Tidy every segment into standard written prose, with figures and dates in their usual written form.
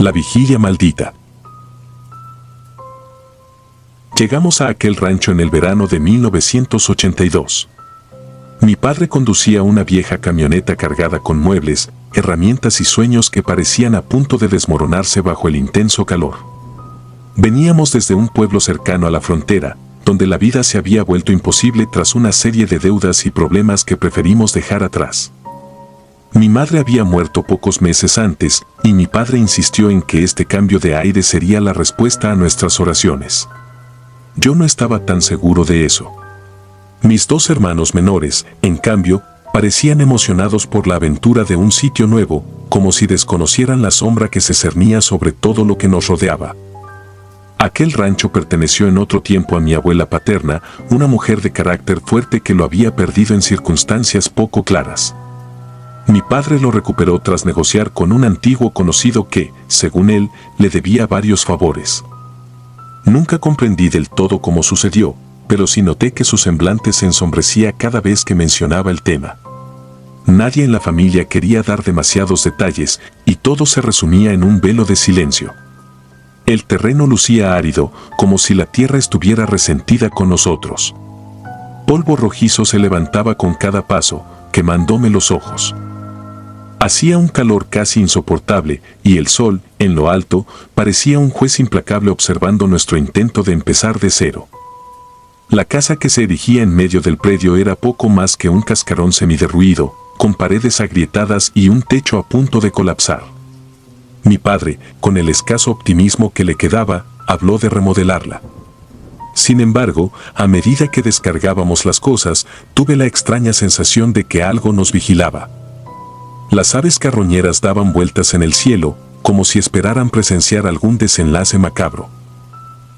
La vigilia maldita. Llegamos a aquel rancho en el verano de 1982. Mi padre conducía una vieja camioneta cargada con muebles, herramientas y sueños que parecían a punto de desmoronarse bajo el intenso calor. Veníamos desde un pueblo cercano a la frontera, donde la vida se había vuelto imposible tras una serie de deudas y problemas que preferimos dejar atrás. Mi madre había muerto pocos meses antes, y mi padre insistió en que este cambio de aire sería la respuesta a nuestras oraciones. Yo no estaba tan seguro de eso. Mis dos hermanos menores, en cambio, parecían emocionados por la aventura de un sitio nuevo, como si desconocieran la sombra que se cernía sobre todo lo que nos rodeaba. Aquel rancho perteneció en otro tiempo a mi abuela paterna, una mujer de carácter fuerte que lo había perdido en circunstancias poco claras. Mi padre lo recuperó tras negociar con un antiguo conocido que, según él, le debía varios favores. Nunca comprendí del todo cómo sucedió, pero sí noté que su semblante se ensombrecía cada vez que mencionaba el tema. Nadie en la familia quería dar demasiados detalles, y todo se resumía en un velo de silencio. El terreno lucía árido, como si la tierra estuviera resentida con nosotros. Polvo rojizo se levantaba con cada paso, quemándome los ojos. Hacía un calor casi insoportable, y el sol, en lo alto, parecía un juez implacable observando nuestro intento de empezar de cero. La casa que se erigía en medio del predio era poco más que un cascarón semiderruido, con paredes agrietadas y un techo a punto de colapsar. Mi padre, con el escaso optimismo que le quedaba, habló de remodelarla. Sin embargo, a medida que descargábamos las cosas, tuve la extraña sensación de que algo nos vigilaba. Las aves carroñeras daban vueltas en el cielo, como si esperaran presenciar algún desenlace macabro.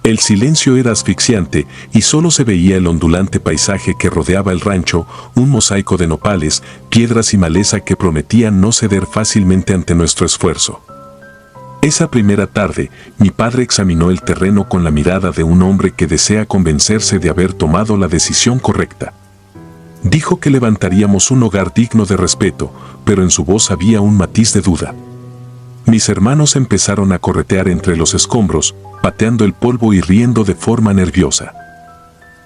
El silencio era asfixiante y solo se veía el ondulante paisaje que rodeaba el rancho, un mosaico de nopales, piedras y maleza que prometían no ceder fácilmente ante nuestro esfuerzo. Esa primera tarde, mi padre examinó el terreno con la mirada de un hombre que desea convencerse de haber tomado la decisión correcta. Dijo que levantaríamos un hogar digno de respeto, pero en su voz había un matiz de duda. Mis hermanos empezaron a corretear entre los escombros, pateando el polvo y riendo de forma nerviosa.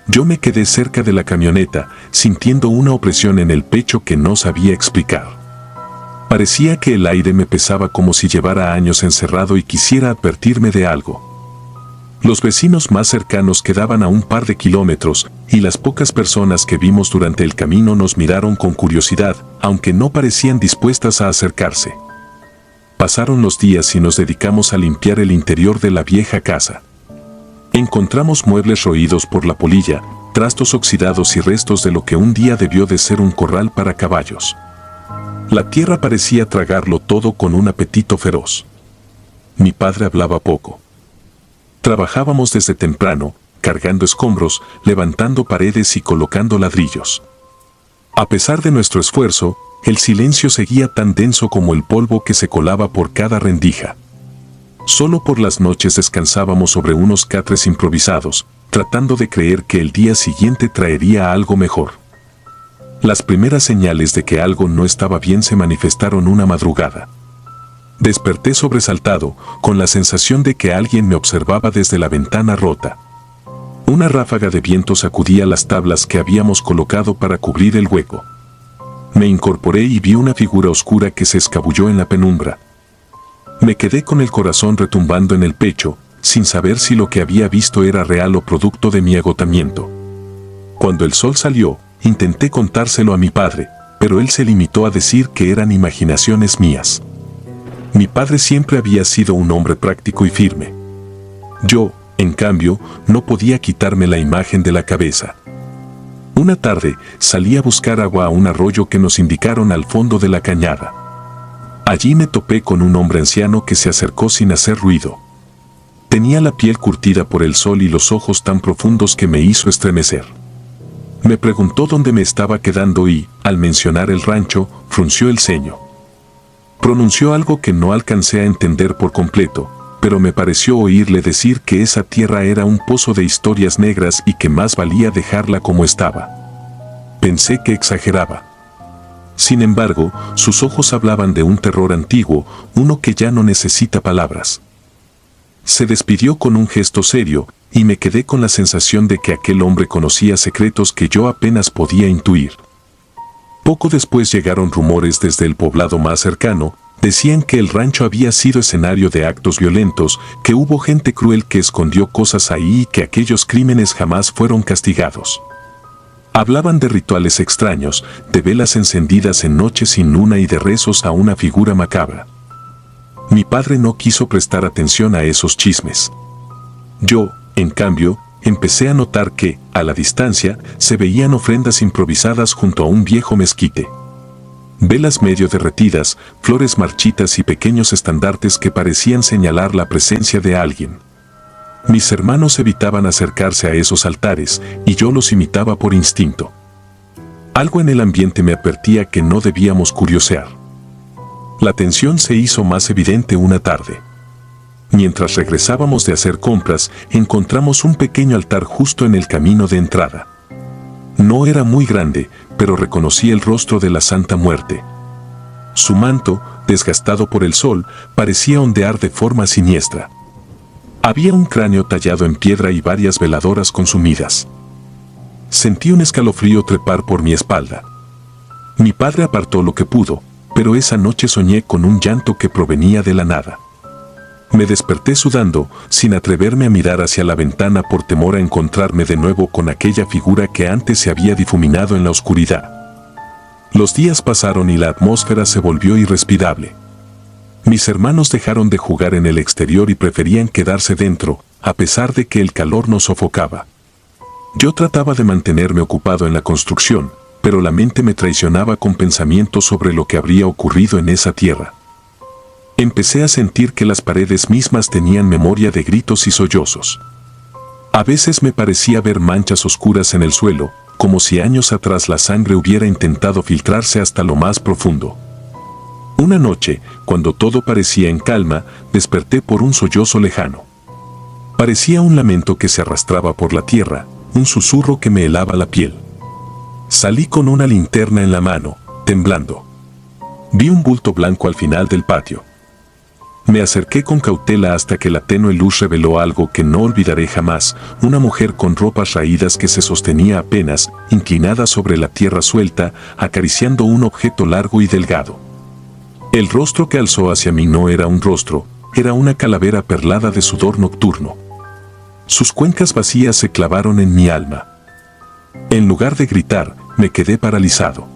Yo me quedé cerca de la camioneta, sintiendo una opresión en el pecho que no sabía explicar. Parecía que el aire me pesaba como si llevara años encerrado y quisiera advertirme de algo. Los vecinos más cercanos quedaban a un par de kilómetros, y las pocas personas que vimos durante el camino nos miraron con curiosidad, aunque no parecían dispuestas a acercarse. Pasaron los días y nos dedicamos a limpiar el interior de la vieja casa. Encontramos muebles roídos por la polilla, trastos oxidados y restos de lo que un día debió de ser un corral para caballos. La tierra parecía tragarlo todo con un apetito feroz. Mi padre hablaba poco. Trabajábamos desde temprano, cargando escombros, levantando paredes y colocando ladrillos. A pesar de nuestro esfuerzo, el silencio seguía tan denso como el polvo que se colaba por cada rendija. Solo por las noches descansábamos sobre unos catres improvisados, tratando de creer que el día siguiente traería algo mejor. Las primeras señales de que algo no estaba bien se manifestaron una madrugada. Desperté sobresaltado, con la sensación de que alguien me observaba desde la ventana rota. Una ráfaga de viento sacudía las tablas que habíamos colocado para cubrir el hueco. Me incorporé y vi una figura oscura que se escabulló en la penumbra. Me quedé con el corazón retumbando en el pecho, sin saber si lo que había visto era real o producto de mi agotamiento. Cuando el sol salió, intenté contárselo a mi padre, pero él se limitó a decir que eran imaginaciones mías. Mi padre siempre había sido un hombre práctico y firme. Yo, en cambio, no podía quitarme la imagen de la cabeza. Una tarde, salí a buscar agua a un arroyo que nos indicaron al fondo de la cañada. Allí me topé con un hombre anciano que se acercó sin hacer ruido. Tenía la piel curtida por el sol y los ojos tan profundos que me hizo estremecer. Me preguntó dónde me estaba quedando y, al mencionar el rancho, frunció el ceño. Pronunció algo que no alcancé a entender por completo, pero me pareció oírle decir que esa tierra era un pozo de historias negras y que más valía dejarla como estaba. Pensé que exageraba. Sin embargo, sus ojos hablaban de un terror antiguo, uno que ya no necesita palabras. Se despidió con un gesto serio, y me quedé con la sensación de que aquel hombre conocía secretos que yo apenas podía intuir. Poco después llegaron rumores desde el poblado más cercano, decían que el rancho había sido escenario de actos violentos, que hubo gente cruel que escondió cosas ahí y que aquellos crímenes jamás fueron castigados. Hablaban de rituales extraños, de velas encendidas en noches sin luna y de rezos a una figura macabra. Mi padre no quiso prestar atención a esos chismes. Yo, en cambio, empecé a notar que, a la distancia, se veían ofrendas improvisadas junto a un viejo mezquite. Velas medio derretidas, flores marchitas y pequeños estandartes que parecían señalar la presencia de alguien. Mis hermanos evitaban acercarse a esos altares, y yo los imitaba por instinto. Algo en el ambiente me advertía que no debíamos curiosear. La tensión se hizo más evidente una tarde. Mientras regresábamos de hacer compras, encontramos un pequeño altar justo en el camino de entrada. No era muy grande, pero reconocí el rostro de la Santa Muerte. Su manto, desgastado por el sol, parecía ondear de forma siniestra. Había un cráneo tallado en piedra y varias veladoras consumidas. Sentí un escalofrío trepar por mi espalda. Mi padre apartó lo que pudo, pero esa noche soñé con un llanto que provenía de la nada. Me desperté sudando, sin atreverme a mirar hacia la ventana por temor a encontrarme de nuevo con aquella figura que antes se había difuminado en la oscuridad. Los días pasaron y la atmósfera se volvió irrespirable. Mis hermanos dejaron de jugar en el exterior y preferían quedarse dentro, a pesar de que el calor nos sofocaba. Yo trataba de mantenerme ocupado en la construcción, pero la mente me traicionaba con pensamientos sobre lo que habría ocurrido en esa tierra. Empecé a sentir que las paredes mismas tenían memoria de gritos y sollozos. A veces me parecía ver manchas oscuras en el suelo, como si años atrás la sangre hubiera intentado filtrarse hasta lo más profundo. Una noche, cuando todo parecía en calma, desperté por un sollozo lejano. Parecía un lamento que se arrastraba por la tierra, un susurro que me helaba la piel. Salí con una linterna en la mano, temblando. Vi un bulto blanco al final del patio. Me acerqué con cautela hasta que la tenue luz reveló algo que no olvidaré jamás, una mujer con ropas raídas que se sostenía apenas, inclinada sobre la tierra suelta, acariciando un objeto largo y delgado. El rostro que alzó hacia mí no era un rostro, era una calavera perlada de sudor nocturno. Sus cuencas vacías se clavaron en mi alma. En lugar de gritar, me quedé paralizado.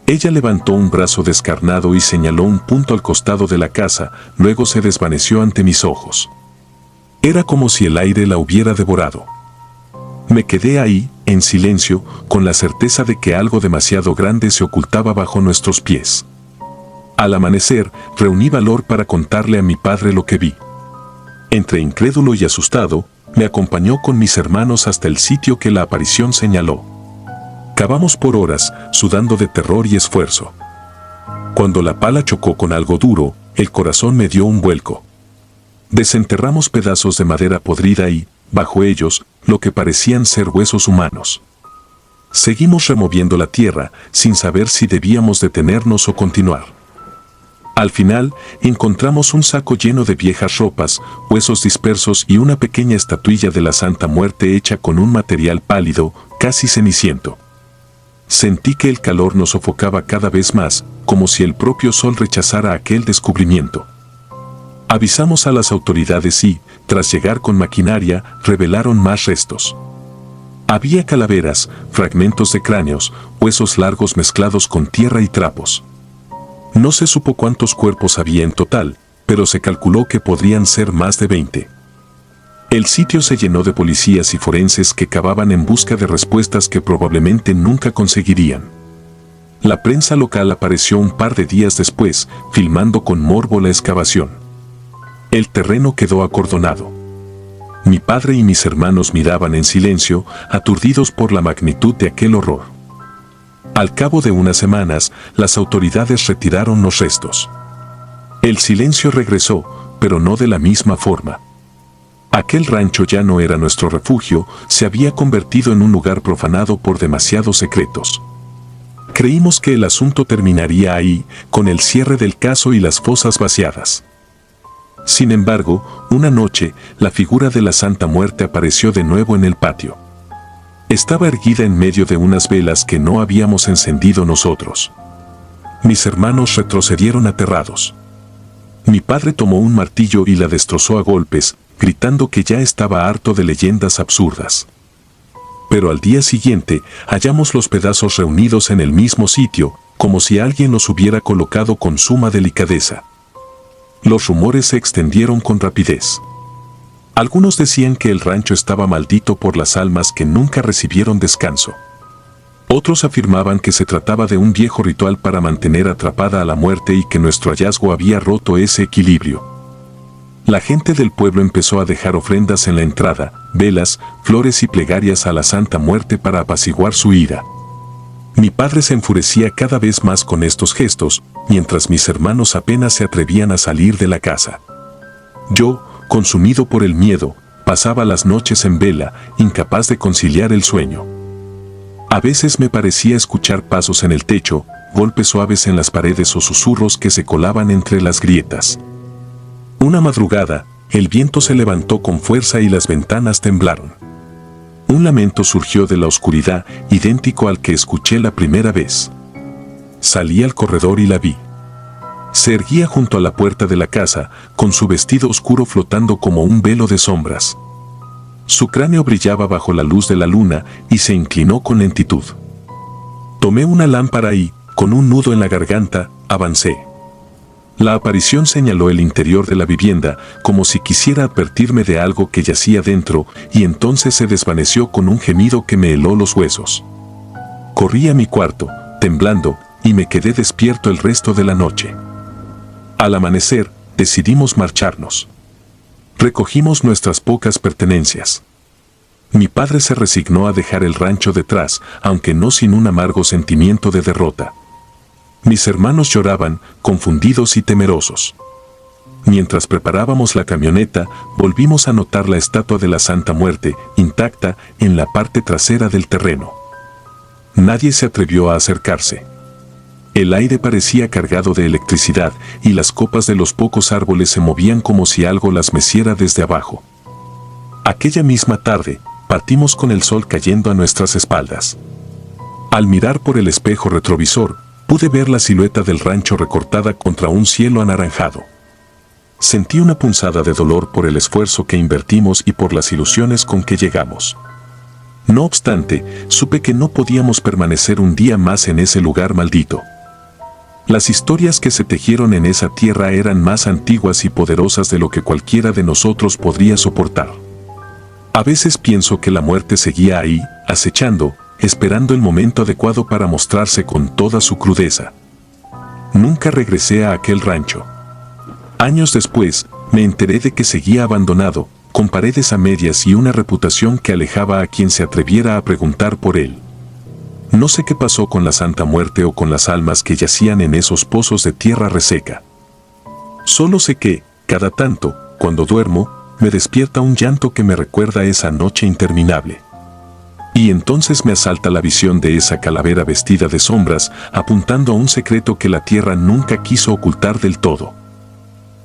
Ella levantó un brazo descarnado y señaló un punto al costado de la casa, luego se desvaneció ante mis ojos. Era como si el aire la hubiera devorado. Me quedé ahí, en silencio, con la certeza de que algo demasiado grande se ocultaba bajo nuestros pies. Al amanecer, reuní valor para contarle a mi padre lo que vi. Entre incrédulo y asustado, me acompañó con mis hermanos hasta el sitio que la aparición señaló. Cavamos por horas, sudando de terror y esfuerzo. Cuando la pala chocó con algo duro, el corazón me dio un vuelco. Desenterramos pedazos de madera podrida y, bajo ellos, lo que parecían ser huesos humanos. Seguimos removiendo la tierra, sin saber si debíamos detenernos o continuar. Al final, encontramos un saco lleno de viejas ropas, huesos dispersos y una pequeña estatuilla de la Santa Muerte hecha con un material pálido, casi ceniciento. Sentí que el calor nos sofocaba cada vez más, como si el propio sol rechazara aquel descubrimiento. Avisamos a las autoridades y, tras llegar con maquinaria, revelaron más restos. Había calaveras, fragmentos de cráneos, huesos largos mezclados con tierra y trapos. No se supo cuántos cuerpos había en total, pero se calculó que podrían ser más de 20. El sitio se llenó de policías y forenses que cavaban en busca de respuestas que probablemente nunca conseguirían. La prensa local apareció un par de días después, filmando con morbo la excavación. El terreno quedó acordonado. Mi padre y mis hermanos miraban en silencio, aturdidos por la magnitud de aquel horror. Al cabo de unas semanas, las autoridades retiraron los restos. El silencio regresó, pero no de la misma forma. Aquel rancho ya no era nuestro refugio, se había convertido en un lugar profanado por demasiados secretos. Creímos que el asunto terminaría ahí, con el cierre del caso y las fosas vaciadas. Sin embargo, una noche, la figura de la Santa Muerte apareció de nuevo en el patio. Estaba erguida en medio de unas velas que no habíamos encendido nosotros. Mis hermanos retrocedieron aterrados. Mi padre tomó un martillo y la destrozó a golpes, gritando que ya estaba harto de leyendas absurdas. Pero al día siguiente, hallamos los pedazos reunidos en el mismo sitio, como si alguien los hubiera colocado con suma delicadeza. Los rumores se extendieron con rapidez. Algunos decían que el rancho estaba maldito por las almas que nunca recibieron descanso. Otros afirmaban que se trataba de un viejo ritual para mantener atrapada a la muerte y que nuestro hallazgo había roto ese equilibrio. La gente del pueblo empezó a dejar ofrendas en la entrada, velas, flores y plegarias a la Santa Muerte para apaciguar su ira. Mi padre se enfurecía cada vez más con estos gestos, mientras mis hermanos apenas se atrevían a salir de la casa. Yo, consumido por el miedo, pasaba las noches en vela, incapaz de conciliar el sueño. A veces me parecía escuchar pasos en el techo, golpes suaves en las paredes o susurros que se colaban entre las grietas. Una madrugada, el viento se levantó con fuerza y las ventanas temblaron. Un lamento surgió de la oscuridad, idéntico al que escuché la primera vez. Salí al corredor y la vi. Se erguía junto a la puerta de la casa, con su vestido oscuro flotando como un velo de sombras. Su cráneo brillaba bajo la luz de la luna y se inclinó con lentitud. Tomé una lámpara y, con un nudo en la garganta, avancé. La aparición señaló el interior de la vivienda, como si quisiera advertirme de algo que yacía dentro, y entonces se desvaneció con un gemido que me heló los huesos. Corrí a mi cuarto, temblando, y me quedé despierto el resto de la noche. Al amanecer, decidimos marcharnos. Recogimos nuestras pocas pertenencias. Mi padre se resignó a dejar el rancho detrás, aunque no sin un amargo sentimiento de derrota. Mis hermanos lloraban, confundidos y temerosos. Mientras preparábamos la camioneta, volvimos a notar la estatua de la Santa Muerte, intacta, en la parte trasera del terreno. Nadie se atrevió a acercarse. El aire parecía cargado de electricidad y las copas de los pocos árboles se movían como si algo las meciera desde abajo. Aquella misma tarde, partimos con el sol cayendo a nuestras espaldas. Al mirar por el espejo retrovisor, pude ver la silueta del rancho recortada contra un cielo anaranjado. Sentí una punzada de dolor por el esfuerzo que invertimos y por las ilusiones con que llegamos. No obstante, supe que no podíamos permanecer un día más en ese lugar maldito. Las historias que se tejieron en esa tierra eran más antiguas y poderosas de lo que cualquiera de nosotros podría soportar. A veces pienso que la muerte seguía ahí, acechando, esperando el momento adecuado para mostrarse con toda su crudeza. Nunca regresé a aquel rancho. Años después, me enteré de que seguía abandonado, con paredes a medias y una reputación que alejaba a quien se atreviera a preguntar por él. No sé qué pasó con la Santa Muerte o con las almas que yacían en esos pozos de tierra reseca. Solo sé que, cada tanto, cuando duermo, me despierta un llanto que me recuerda esa noche interminable. Y entonces me asalta la visión de esa calavera vestida de sombras, apuntando a un secreto que la tierra nunca quiso ocultar del todo.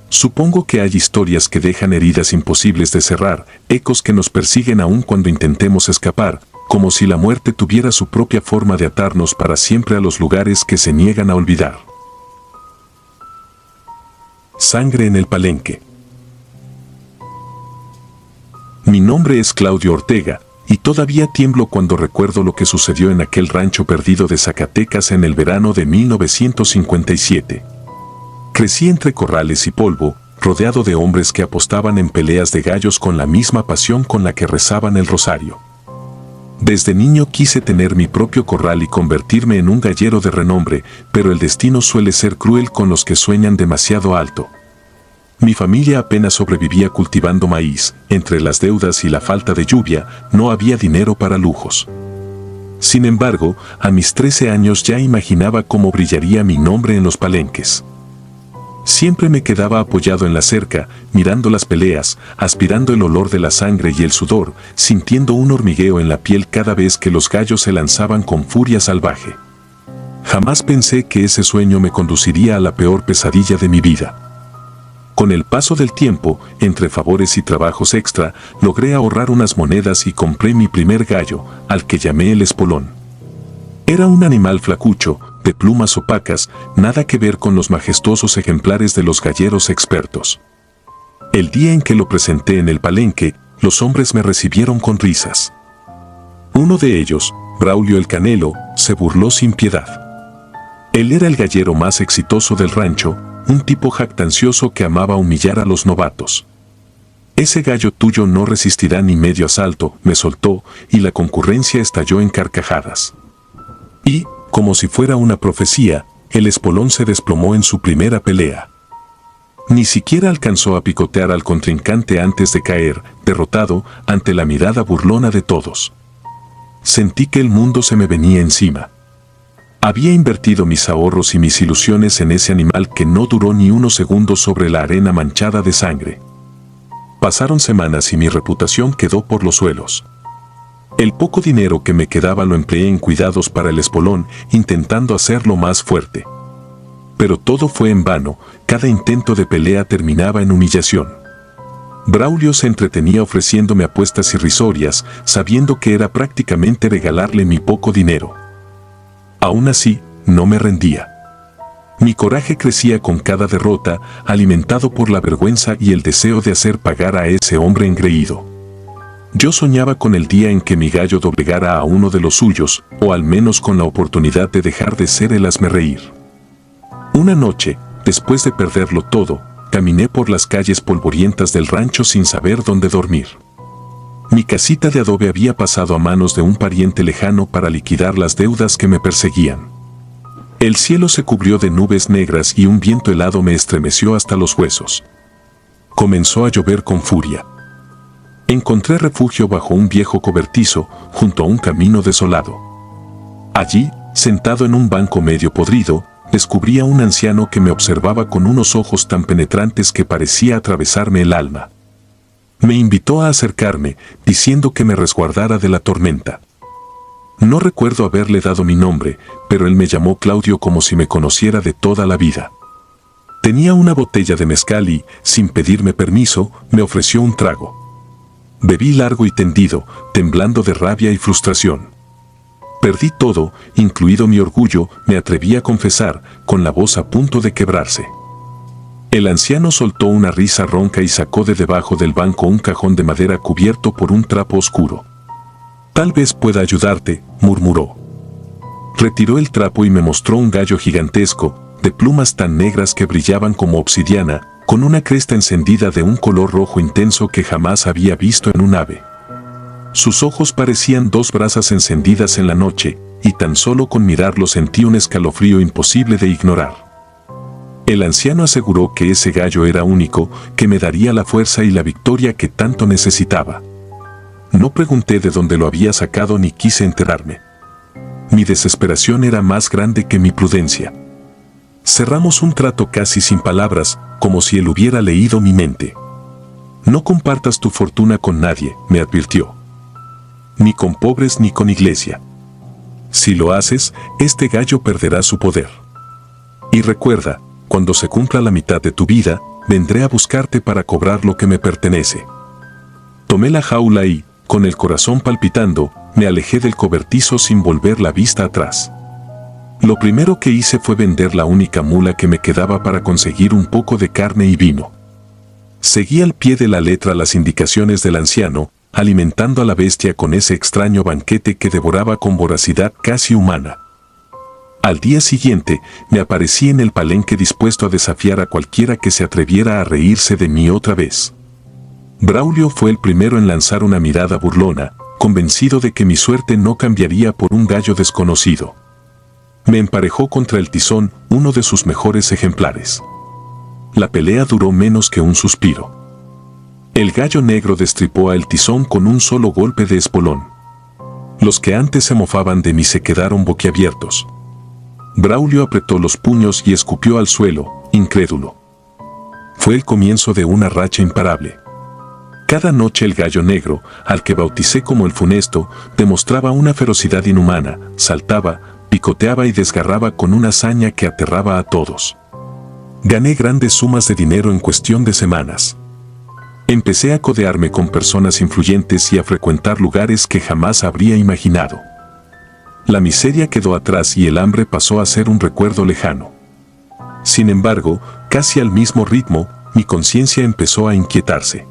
Supongo que hay historias que dejan heridas imposibles de cerrar, ecos que nos persiguen aún cuando intentemos escapar, como si la muerte tuviera su propia forma de atarnos para siempre a los lugares que se niegan a olvidar. Sangre en el palenque. Mi nombre es Claudio Ortega, y todavía tiemblo cuando recuerdo lo que sucedió en aquel rancho perdido de Zacatecas en el verano de 1957. Crecí entre corrales y polvo, rodeado de hombres que apostaban en peleas de gallos con la misma pasión con la que rezaban el rosario. Desde niño quise tener mi propio corral y convertirme en un gallero de renombre, pero el destino suele ser cruel con los que sueñan demasiado alto. Mi familia apenas sobrevivía cultivando maíz, entre las deudas y la falta de lluvia, no había dinero para lujos. Sin embargo, a mis 13 años ya imaginaba cómo brillaría mi nombre en los palenques. Siempre me quedaba apoyado en la cerca, mirando las peleas, aspirando el olor de la sangre y el sudor, sintiendo un hormigueo en la piel cada vez que los gallos se lanzaban con furia salvaje. Jamás pensé que ese sueño me conduciría a la peor pesadilla de mi vida. Con el paso del tiempo, entre favores y trabajos extra, logré ahorrar unas monedas y compré mi primer gallo, al que llamé el espolón. Era un animal flacucho, de plumas opacas, nada que ver con los majestuosos ejemplares de los galleros expertos. El día en que lo presenté en el palenque, los hombres me recibieron con risas. Uno de ellos, Braulio el Canelo, se burló sin piedad. Él era el gallero más exitoso del rancho, un tipo jactancioso que amaba humillar a los novatos. Ese gallo tuyo no resistirá ni medio asalto, me soltó, y la concurrencia estalló en carcajadas. Y, como si fuera una profecía, el espolón se desplomó en su primera pelea. Ni siquiera alcanzó a picotear al contrincante antes de caer, derrotado, ante la mirada burlona de todos. Sentí que el mundo se me venía encima. Había invertido mis ahorros y mis ilusiones en ese animal que no duró ni unos segundos sobre la arena manchada de sangre. Pasaron semanas y mi reputación quedó por los suelos. El poco dinero que me quedaba lo empleé en cuidados para el espolón, intentando hacerlo más fuerte. Pero todo fue en vano, cada intento de pelea terminaba en humillación. Braulio se entretenía ofreciéndome apuestas irrisorias, sabiendo que era prácticamente regalarle mi poco dinero. Aún así, no me rendía. Mi coraje crecía con cada derrota, alimentado por la vergüenza y el deseo de hacer pagar a ese hombre engreído. Yo soñaba con el día en que mi gallo doblegara a uno de los suyos, o al menos con la oportunidad de dejar de ser el hazmerreír. Una noche, después de perderlo todo, caminé por las calles polvorientas del rancho sin saber dónde dormir. Mi casita de adobe había pasado a manos de un pariente lejano para liquidar las deudas que me perseguían. El cielo se cubrió de nubes negras y un viento helado me estremeció hasta los huesos. Comenzó a llover con furia. Encontré refugio bajo un viejo cobertizo, junto a un camino desolado. Allí, sentado en un banco medio podrido, descubrí a un anciano que me observaba con unos ojos tan penetrantes que parecía atravesarme el alma. Me invitó a acercarme, diciendo que me resguardara de la tormenta. No recuerdo haberle dado mi nombre, pero él me llamó Claudio como si me conociera de toda la vida. Tenía una botella de mezcal y, sin pedirme permiso, me ofreció un trago. Bebí largo y tendido, temblando de rabia y frustración. Perdí todo, incluido mi orgullo, me atreví a confesar, con la voz a punto de quebrarse. El anciano soltó una risa ronca y sacó de debajo del banco un cajón de madera cubierto por un trapo oscuro. «Tal vez pueda ayudarte», murmuró. Retiró el trapo y me mostró un gallo gigantesco, de plumas tan negras que brillaban como obsidiana, con una cresta encendida de un color rojo intenso que jamás había visto en un ave. Sus ojos parecían dos brasas encendidas en la noche, y tan solo con mirarlo sentí un escalofrío imposible de ignorar. El anciano aseguró que ese gallo era único, que me daría la fuerza y la victoria que tanto necesitaba. No pregunté de dónde lo había sacado ni quise enterarme. Mi desesperación era más grande que mi prudencia. Cerramos un trato casi sin palabras, como si él hubiera leído mi mente. «No compartas tu fortuna con nadie», me advirtió. «Ni con pobres ni con iglesia. Si lo haces, este gallo perderá su poder. Y recuerda, cuando se cumpla la mitad de tu vida, vendré a buscarte para cobrar lo que me pertenece». Tomé la jaula y, con el corazón palpitando, me alejé del cobertizo sin volver la vista atrás. Lo primero que hice fue vender la única mula que me quedaba para conseguir un poco de carne y vino. Seguí al pie de la letra las indicaciones del anciano, alimentando a la bestia con ese extraño banquete que devoraba con voracidad casi humana. Al día siguiente, me aparecí en el palenque dispuesto a desafiar a cualquiera que se atreviera a reírse de mí otra vez. Braulio fue el primero en lanzar una mirada burlona, convencido de que mi suerte no cambiaría por un gallo desconocido. Me emparejó contra el tizón, uno de sus mejores ejemplares. La pelea duró menos que un suspiro. El gallo negro destripó a el tizón con un solo golpe de espolón. Los que antes se mofaban de mí se quedaron boquiabiertos. Braulio apretó los puños y escupió al suelo, incrédulo. Fue el comienzo de una racha imparable. Cada noche el gallo negro, al que bauticé como el funesto, demostraba una ferocidad inhumana, saltaba, picoteaba y desgarraba con una hazaña que aterraba a todos. Gané grandes sumas de dinero en cuestión de semanas. Empecé a codearme con personas influyentes y a frecuentar lugares que jamás habría imaginado. La miseria quedó atrás y el hambre pasó a ser un recuerdo lejano. Sin embargo, casi al mismo ritmo, mi conciencia empezó a inquietarse.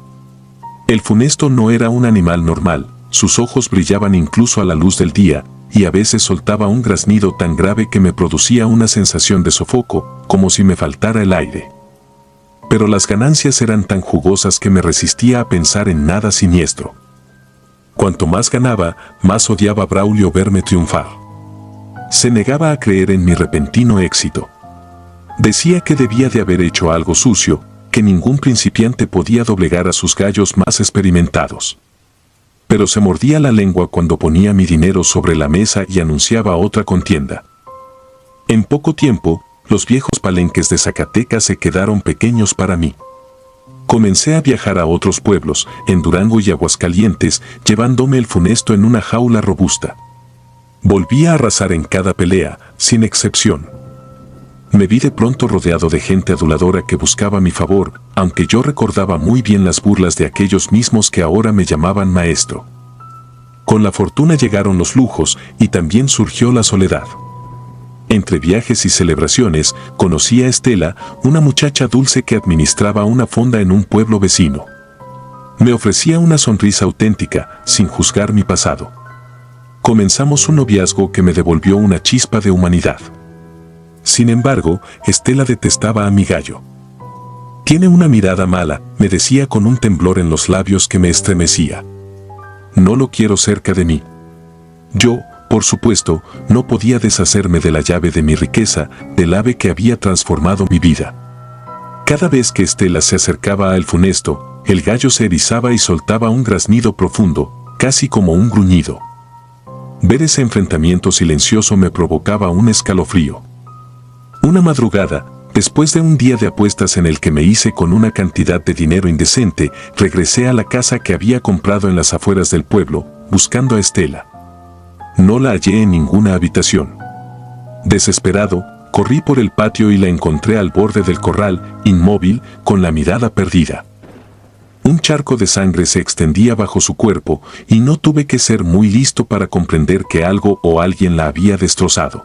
El funesto no era un animal normal, sus ojos brillaban incluso a la luz del día, y a veces soltaba un graznido tan grave que me producía una sensación de sofoco, como si me faltara el aire. Pero las ganancias eran tan jugosas que me resistía a pensar en nada siniestro. Cuanto más ganaba, más odiaba a Braulio verme triunfar. Se negaba a creer en mi repentino éxito. Decía que debía de haber hecho algo sucio, que ningún principiante podía doblegar a sus gallos más experimentados. Pero se mordía la lengua cuando ponía mi dinero sobre la mesa y anunciaba otra contienda. En poco tiempo, los viejos palenques de Zacatecas se quedaron pequeños para mí. Comencé a viajar a otros pueblos, en Durango y Aguascalientes, llevándome el funesto en una jaula robusta. Volví a arrasar en cada pelea, sin excepción. Me vi de pronto rodeado de gente aduladora que buscaba mi favor, aunque yo recordaba muy bien las burlas de aquellos mismos que ahora me llamaban maestro. Con la fortuna llegaron los lujos y también surgió la soledad. Entre viajes y celebraciones, conocí a Estela, una muchacha dulce que administraba una fonda en un pueblo vecino. Me ofrecía una sonrisa auténtica, sin juzgar mi pasado. Comenzamos un noviazgo que me devolvió una chispa de humanidad. Sin embargo, Estela detestaba a mi gallo. Tiene una mirada mala, me decía con un temblor en los labios que me estremecía. No lo quiero cerca de mí. Yo, por supuesto, no podía deshacerme de la llave de mi riqueza, del ave que había transformado mi vida. Cada vez que Estela se acercaba al funesto, el gallo se erizaba y soltaba un graznido profundo, casi como un gruñido. Ver ese enfrentamiento silencioso me provocaba un escalofrío. Una madrugada, después de un día de apuestas en el que me hice con una cantidad de dinero indecente, regresé a la casa que había comprado en las afueras del pueblo, buscando a Estela. No la hallé en ninguna habitación. Desesperado, corrí por el patio y la encontré al borde del corral, inmóvil, con la mirada perdida. Un charco de sangre se extendía bajo su cuerpo y no tuve que ser muy listo para comprender que algo o alguien la había destrozado.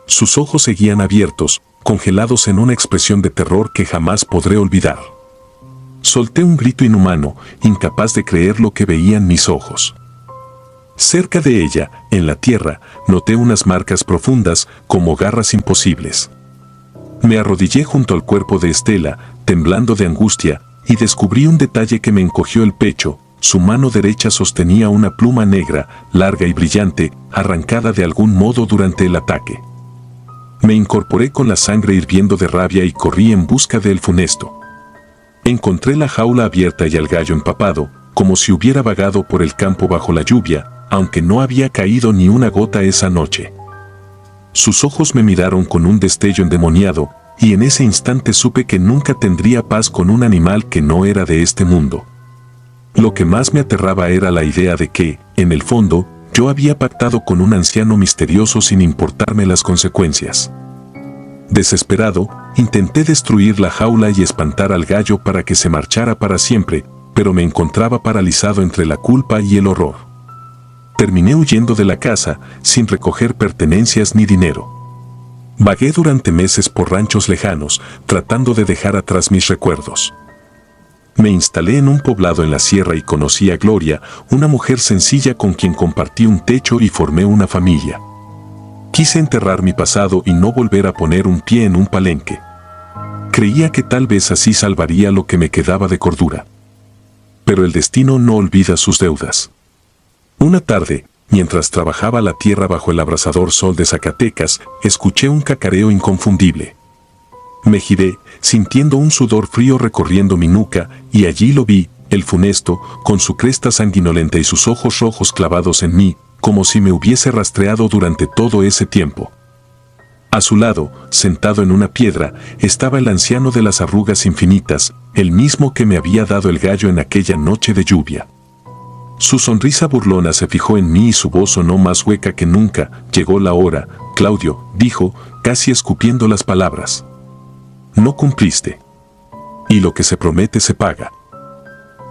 Sus ojos seguían abiertos, congelados en una expresión de terror que jamás podré olvidar. Solté un grito inhumano, incapaz de creer lo que veían mis ojos. Cerca de ella, en la tierra, noté unas marcas profundas, como garras imposibles. Me arrodillé junto al cuerpo de Estela, temblando de angustia, y descubrí un detalle que me encogió el pecho. Su mano derecha sostenía una pluma negra, larga y brillante, arrancada de algún modo durante el ataque. Me incorporé con la sangre hirviendo de rabia y corrí en busca del funesto. Encontré la jaula abierta y al gallo empapado, como si hubiera vagado por el campo bajo la lluvia, aunque no había caído ni una gota esa noche. Sus ojos me miraron con un destello endemoniado, y en ese instante supe que nunca tendría paz con un animal que no era de este mundo. Lo que más me aterraba era la idea de que, en el fondo, yo había pactado con un anciano misterioso sin importarme las consecuencias. Desesperado, intenté destruir la jaula y espantar al gallo para que se marchara para siempre, pero me encontraba paralizado entre la culpa y el horror. Terminé huyendo de la casa, sin recoger pertenencias ni dinero. Vagué durante meses por ranchos lejanos, tratando de dejar atrás mis recuerdos. Me instalé en un poblado en la sierra y conocí a Gloria, una mujer sencilla con quien compartí un techo y formé una familia. Quise enterrar mi pasado y no volver a poner un pie en un palenque. Creía que tal vez así salvaría lo que me quedaba de cordura. Pero el destino no olvida sus deudas. Una tarde, mientras trabajaba la tierra bajo el abrasador sol de Zacatecas, escuché un cacareo inconfundible. Me giré, sintiendo un sudor frío recorriendo mi nuca, y allí lo vi, el funesto, con su cresta sanguinolenta y sus ojos rojos clavados en mí, como si me hubiese rastreado durante todo ese tiempo. A su lado, sentado en una piedra, estaba el anciano de las arrugas infinitas, el mismo que me había dado el gallo en aquella noche de lluvia. Su sonrisa burlona se fijó en mí y su voz sonó más hueca que nunca. Llegó la hora, Claudio, dijo, casi escupiendo las palabras. No cumpliste. Y lo que se promete se paga.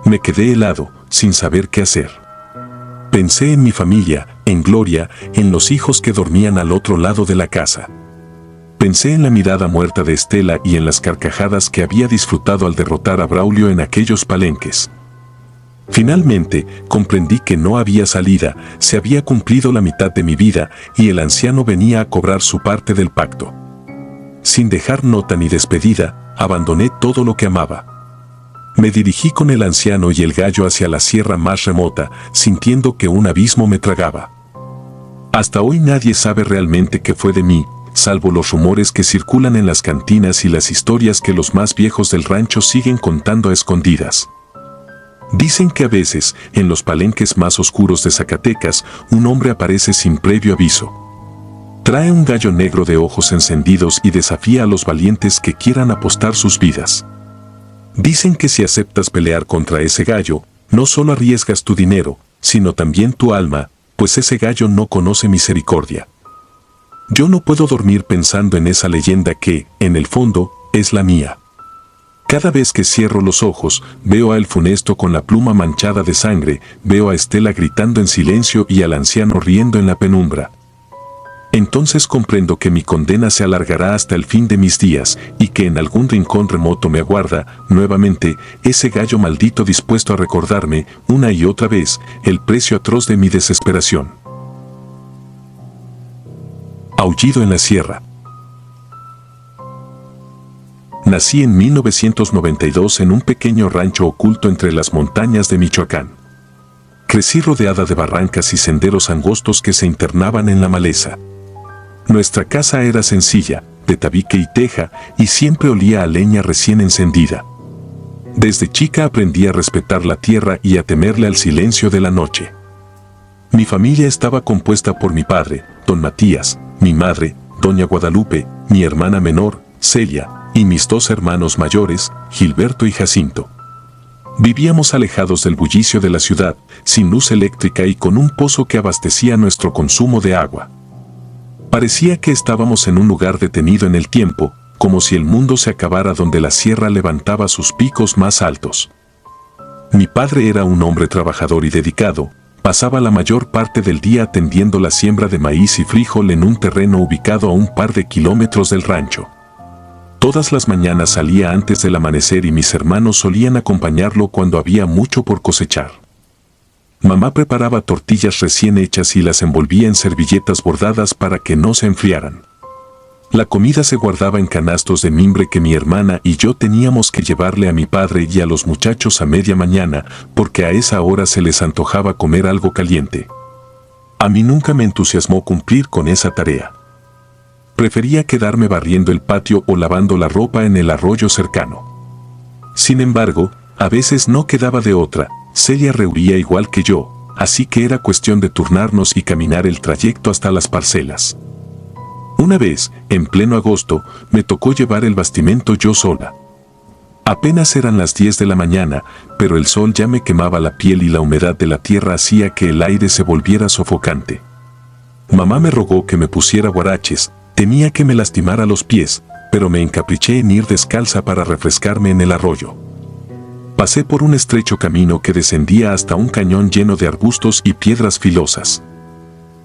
Me quedé helado, sin saber qué hacer. Pensé en mi familia, en Gloria, en los hijos que dormían al otro lado de la casa. Pensé en la mirada muerta de Estela y en las carcajadas que había disfrutado al derrotar a Braulio en aquellos palenques. Finalmente, comprendí que no había salida, se había cumplido la mitad de mi vida y el anciano venía a cobrar su parte del pacto. Sin dejar nota ni despedida, abandoné todo lo que amaba. Me dirigí con el anciano y el gallo hacia la sierra más remota, sintiendo que un abismo me tragaba. Hasta hoy nadie sabe realmente qué fue de mí, salvo los rumores que circulan en las cantinas y las historias que los más viejos del rancho siguen contando a escondidas. Dicen que a veces, en los palenques más oscuros de Zacatecas, un hombre aparece sin previo aviso. Trae un gallo negro de ojos encendidos y desafía a los valientes que quieran apostar sus vidas. Dicen que si aceptas pelear contra ese gallo, no solo arriesgas tu dinero, sino también tu alma, pues ese gallo no conoce misericordia. Yo no puedo dormir pensando en esa leyenda que, en el fondo, es la mía. Cada vez que cierro los ojos, veo a El Funesto con la pluma manchada de sangre, veo a Estela gritando en silencio y al anciano riendo en la penumbra. Entonces comprendo que mi condena se alargará hasta el fin de mis días y que en algún rincón remoto me aguarda, nuevamente, ese gallo maldito dispuesto a recordarme, una y otra vez, el precio atroz de mi desesperación. Aullido en la sierra. Nací en 1992 en un pequeño rancho oculto entre las montañas de Michoacán. Crecí rodeada de barrancas y senderos angostos que se internaban en la maleza. Nuestra casa era sencilla, de tabique y teja, y siempre olía a leña recién encendida. Desde chica aprendí a respetar la tierra y a temerle al silencio de la noche. Mi familia estaba compuesta por mi padre, don Matías, mi madre, doña Guadalupe, mi hermana menor, Celia, y mis dos hermanos mayores, Gilberto y Jacinto. Vivíamos alejados del bullicio de la ciudad, sin luz eléctrica y con un pozo que abastecía nuestro consumo de agua. Parecía que estábamos en un lugar detenido en el tiempo, como si el mundo se acabara donde la sierra levantaba sus picos más altos. Mi padre era un hombre trabajador y dedicado, pasaba la mayor parte del día atendiendo la siembra de maíz y frijol en un terreno ubicado a un par de kilómetros del rancho. Todas las mañanas salía antes del amanecer y mis hermanos solían acompañarlo cuando había mucho por cosechar. Mamá preparaba tortillas recién hechas y las envolvía en servilletas bordadas para que no se enfriaran. La comida se guardaba en canastos de mimbre que mi hermana y yo teníamos que llevarle a mi padre y a los muchachos a media mañana, porque a esa hora se les antojaba comer algo caliente. A mí nunca me entusiasmó cumplir con esa tarea. Prefería quedarme barriendo el patio o lavando la ropa en el arroyo cercano. Sin embargo, a veces no quedaba de otra. Celia rehuía igual que yo, así que era cuestión de turnarnos y caminar el trayecto hasta las parcelas. Una vez, en pleno agosto, me tocó llevar el bastimento yo sola. Apenas eran las 10 de la mañana, pero el sol ya me quemaba la piel y la humedad de la tierra hacía que el aire se volviera sofocante. Mamá me rogó que me pusiera guaraches, temía que me lastimara los pies, pero me encapriché en ir descalza para refrescarme en el arroyo. Pasé por un estrecho camino que descendía hasta un cañón lleno de arbustos y piedras filosas.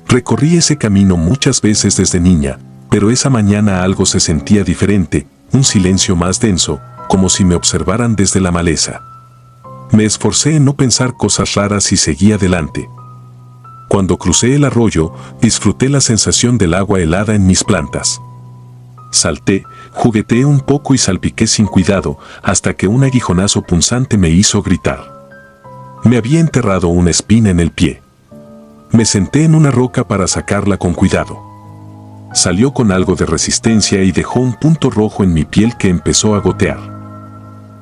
Recorrí ese camino muchas veces desde niña, pero esa mañana algo se sentía diferente, un silencio más denso, como si me observaran desde la maleza. Me esforcé en no pensar cosas raras y seguí adelante. Cuando crucé el arroyo, disfruté la sensación del agua helada en mis plantas. Salté, jugueteé un poco y salpiqué sin cuidado, hasta que un aguijonazo punzante me hizo gritar. Me había enterrado una espina en el pie. Me senté en una roca para sacarla con cuidado. Salió con algo de resistencia y dejó un punto rojo en mi piel que empezó a gotear.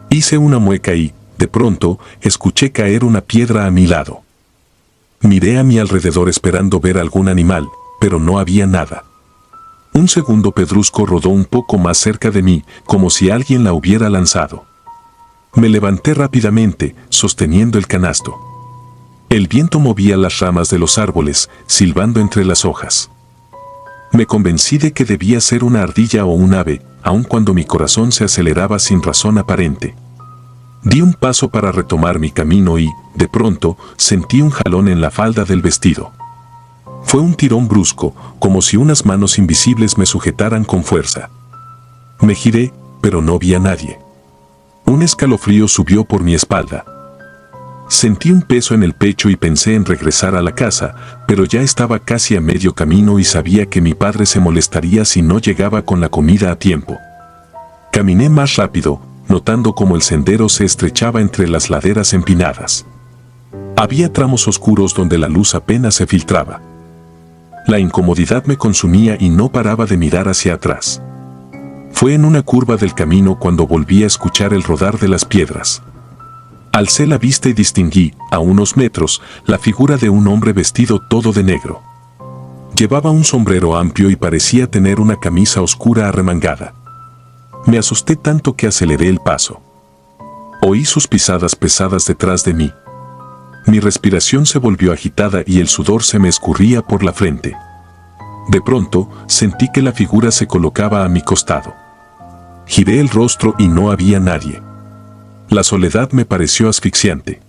Hice una mueca y, de pronto, escuché caer una piedra a mi lado. Miré a mi alrededor esperando ver algún animal, pero no había nada. Un segundo pedrusco rodó un poco más cerca de mí, como si alguien la hubiera lanzado. Me levanté rápidamente, sosteniendo el canasto. El viento movía las ramas de los árboles, silbando entre las hojas. Me convencí de que debía ser una ardilla o un ave, aun cuando mi corazón se aceleraba sin razón aparente. Di un paso para retomar mi camino y, de pronto, sentí un jalón en la falda del vestido. Fue un tirón brusco, como si unas manos invisibles me sujetaran con fuerza. Me giré, pero no vi a nadie. Un escalofrío subió por mi espalda. Sentí un peso en el pecho y pensé en regresar a la casa, pero ya estaba casi a medio camino y sabía que mi padre se molestaría si no llegaba con la comida a tiempo. Caminé más rápido, notando cómo el sendero se estrechaba entre las laderas empinadas. Había tramos oscuros donde la luz apenas se filtraba. La incomodidad me consumía y no paraba de mirar hacia atrás. Fue en una curva del camino cuando volví a escuchar el rodar de las piedras. Alcé la vista y distinguí, a unos metros, la figura de un hombre vestido todo de negro. Llevaba un sombrero amplio y parecía tener una camisa oscura arremangada. Me asusté tanto que aceleré el paso. Oí sus pisadas pesadas detrás de mí. Mi respiración se volvió agitada y el sudor se me escurría por la frente. De pronto, sentí que la figura se colocaba a mi costado. Giré el rostro y no había nadie. La soledad me pareció asfixiante.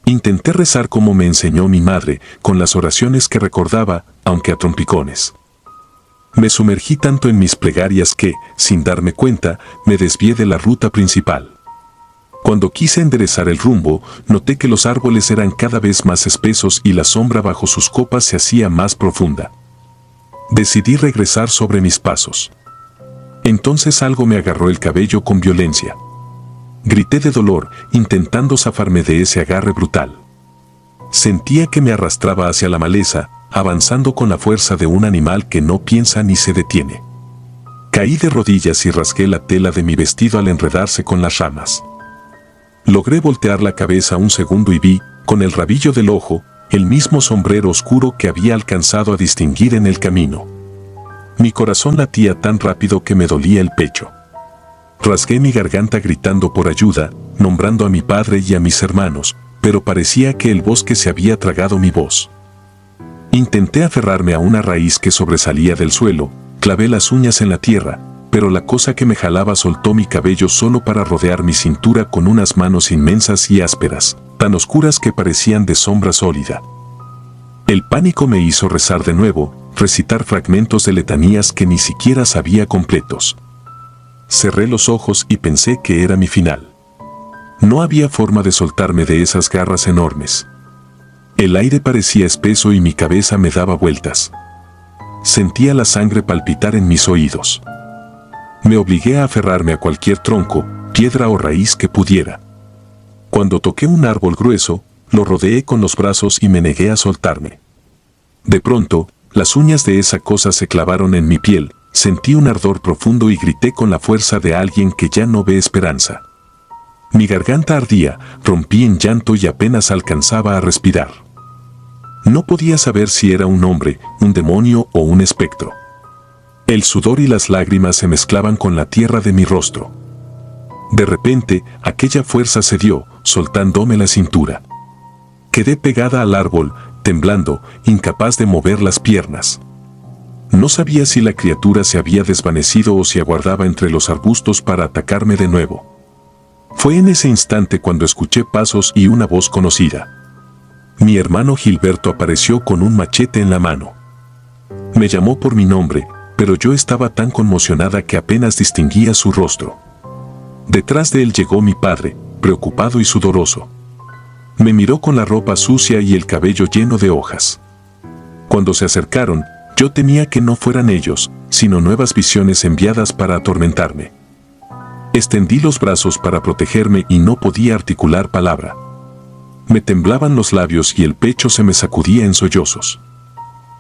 Intenté rezar como me enseñó mi madre, con las oraciones que recordaba, aunque a trompicones. Me sumergí tanto en mis plegarias que, sin darme cuenta, me desvié de la ruta principal. Cuando quise enderezar el rumbo, noté que los árboles eran cada vez más espesos y la sombra bajo sus copas se hacía más profunda. Decidí regresar sobre mis pasos. Entonces algo me agarró el cabello con violencia. Grité de dolor, intentando zafarme de ese agarre brutal. Sentía que me arrastraba hacia la maleza, avanzando con la fuerza de un animal que no piensa ni se detiene. Caí de rodillas y rasgué la tela de mi vestido al enredarse con las ramas. Logré voltear la cabeza un segundo y vi, con el rabillo del ojo, el mismo sombrero oscuro que había alcanzado a distinguir en el camino. Mi corazón latía tan rápido que me dolía el pecho. Rasgué mi garganta gritando por ayuda, nombrando a mi padre y a mis hermanos, pero parecía que el bosque se había tragado mi voz. Intenté aferrarme a una raíz que sobresalía del suelo, clavé las uñas en la tierra, pero la cosa que me jalaba soltó mi cabello solo para rodear mi cintura con unas manos inmensas y ásperas, tan oscuras que parecían de sombra sólida. El pánico me hizo rezar de nuevo, recitar fragmentos de letanías que ni siquiera sabía completos. Cerré los ojos y pensé que era mi final. No había forma de soltarme de esas garras enormes. El aire parecía espeso y mi cabeza me daba vueltas. Sentía la sangre palpitar en mis oídos. Me obligué a aferrarme a cualquier tronco, piedra o raíz que pudiera. Cuando toqué un árbol grueso, lo rodeé con los brazos y me negué a soltarme. De pronto, las uñas de esa cosa se clavaron en mi piel, sentí un ardor profundo y grité con la fuerza de alguien que ya no ve esperanza. Mi garganta ardía, rompí en llanto y apenas alcanzaba a respirar. No podía saber si era un hombre, un demonio o un espectro. El sudor y las lágrimas se mezclaban con la tierra de mi rostro. De repente, aquella fuerza cedió, soltándome la cintura. Quedé pegada al árbol, temblando, incapaz de mover las piernas. No sabía si la criatura se había desvanecido o si aguardaba entre los arbustos para atacarme de nuevo. Fue en ese instante cuando escuché pasos y una voz conocida. Mi hermano Gilberto apareció con un machete en la mano. Me llamó por mi nombre, pero yo estaba tan conmocionada que apenas distinguía su rostro. Detrás de él llegó mi padre, preocupado y sudoroso. Me miró con la ropa sucia y el cabello lleno de hojas. Cuando se acercaron, yo temía que no fueran ellos, sino nuevas visiones enviadas para atormentarme. Extendí los brazos para protegerme y no podía articular palabra. Me temblaban los labios y el pecho se me sacudía en sollozos.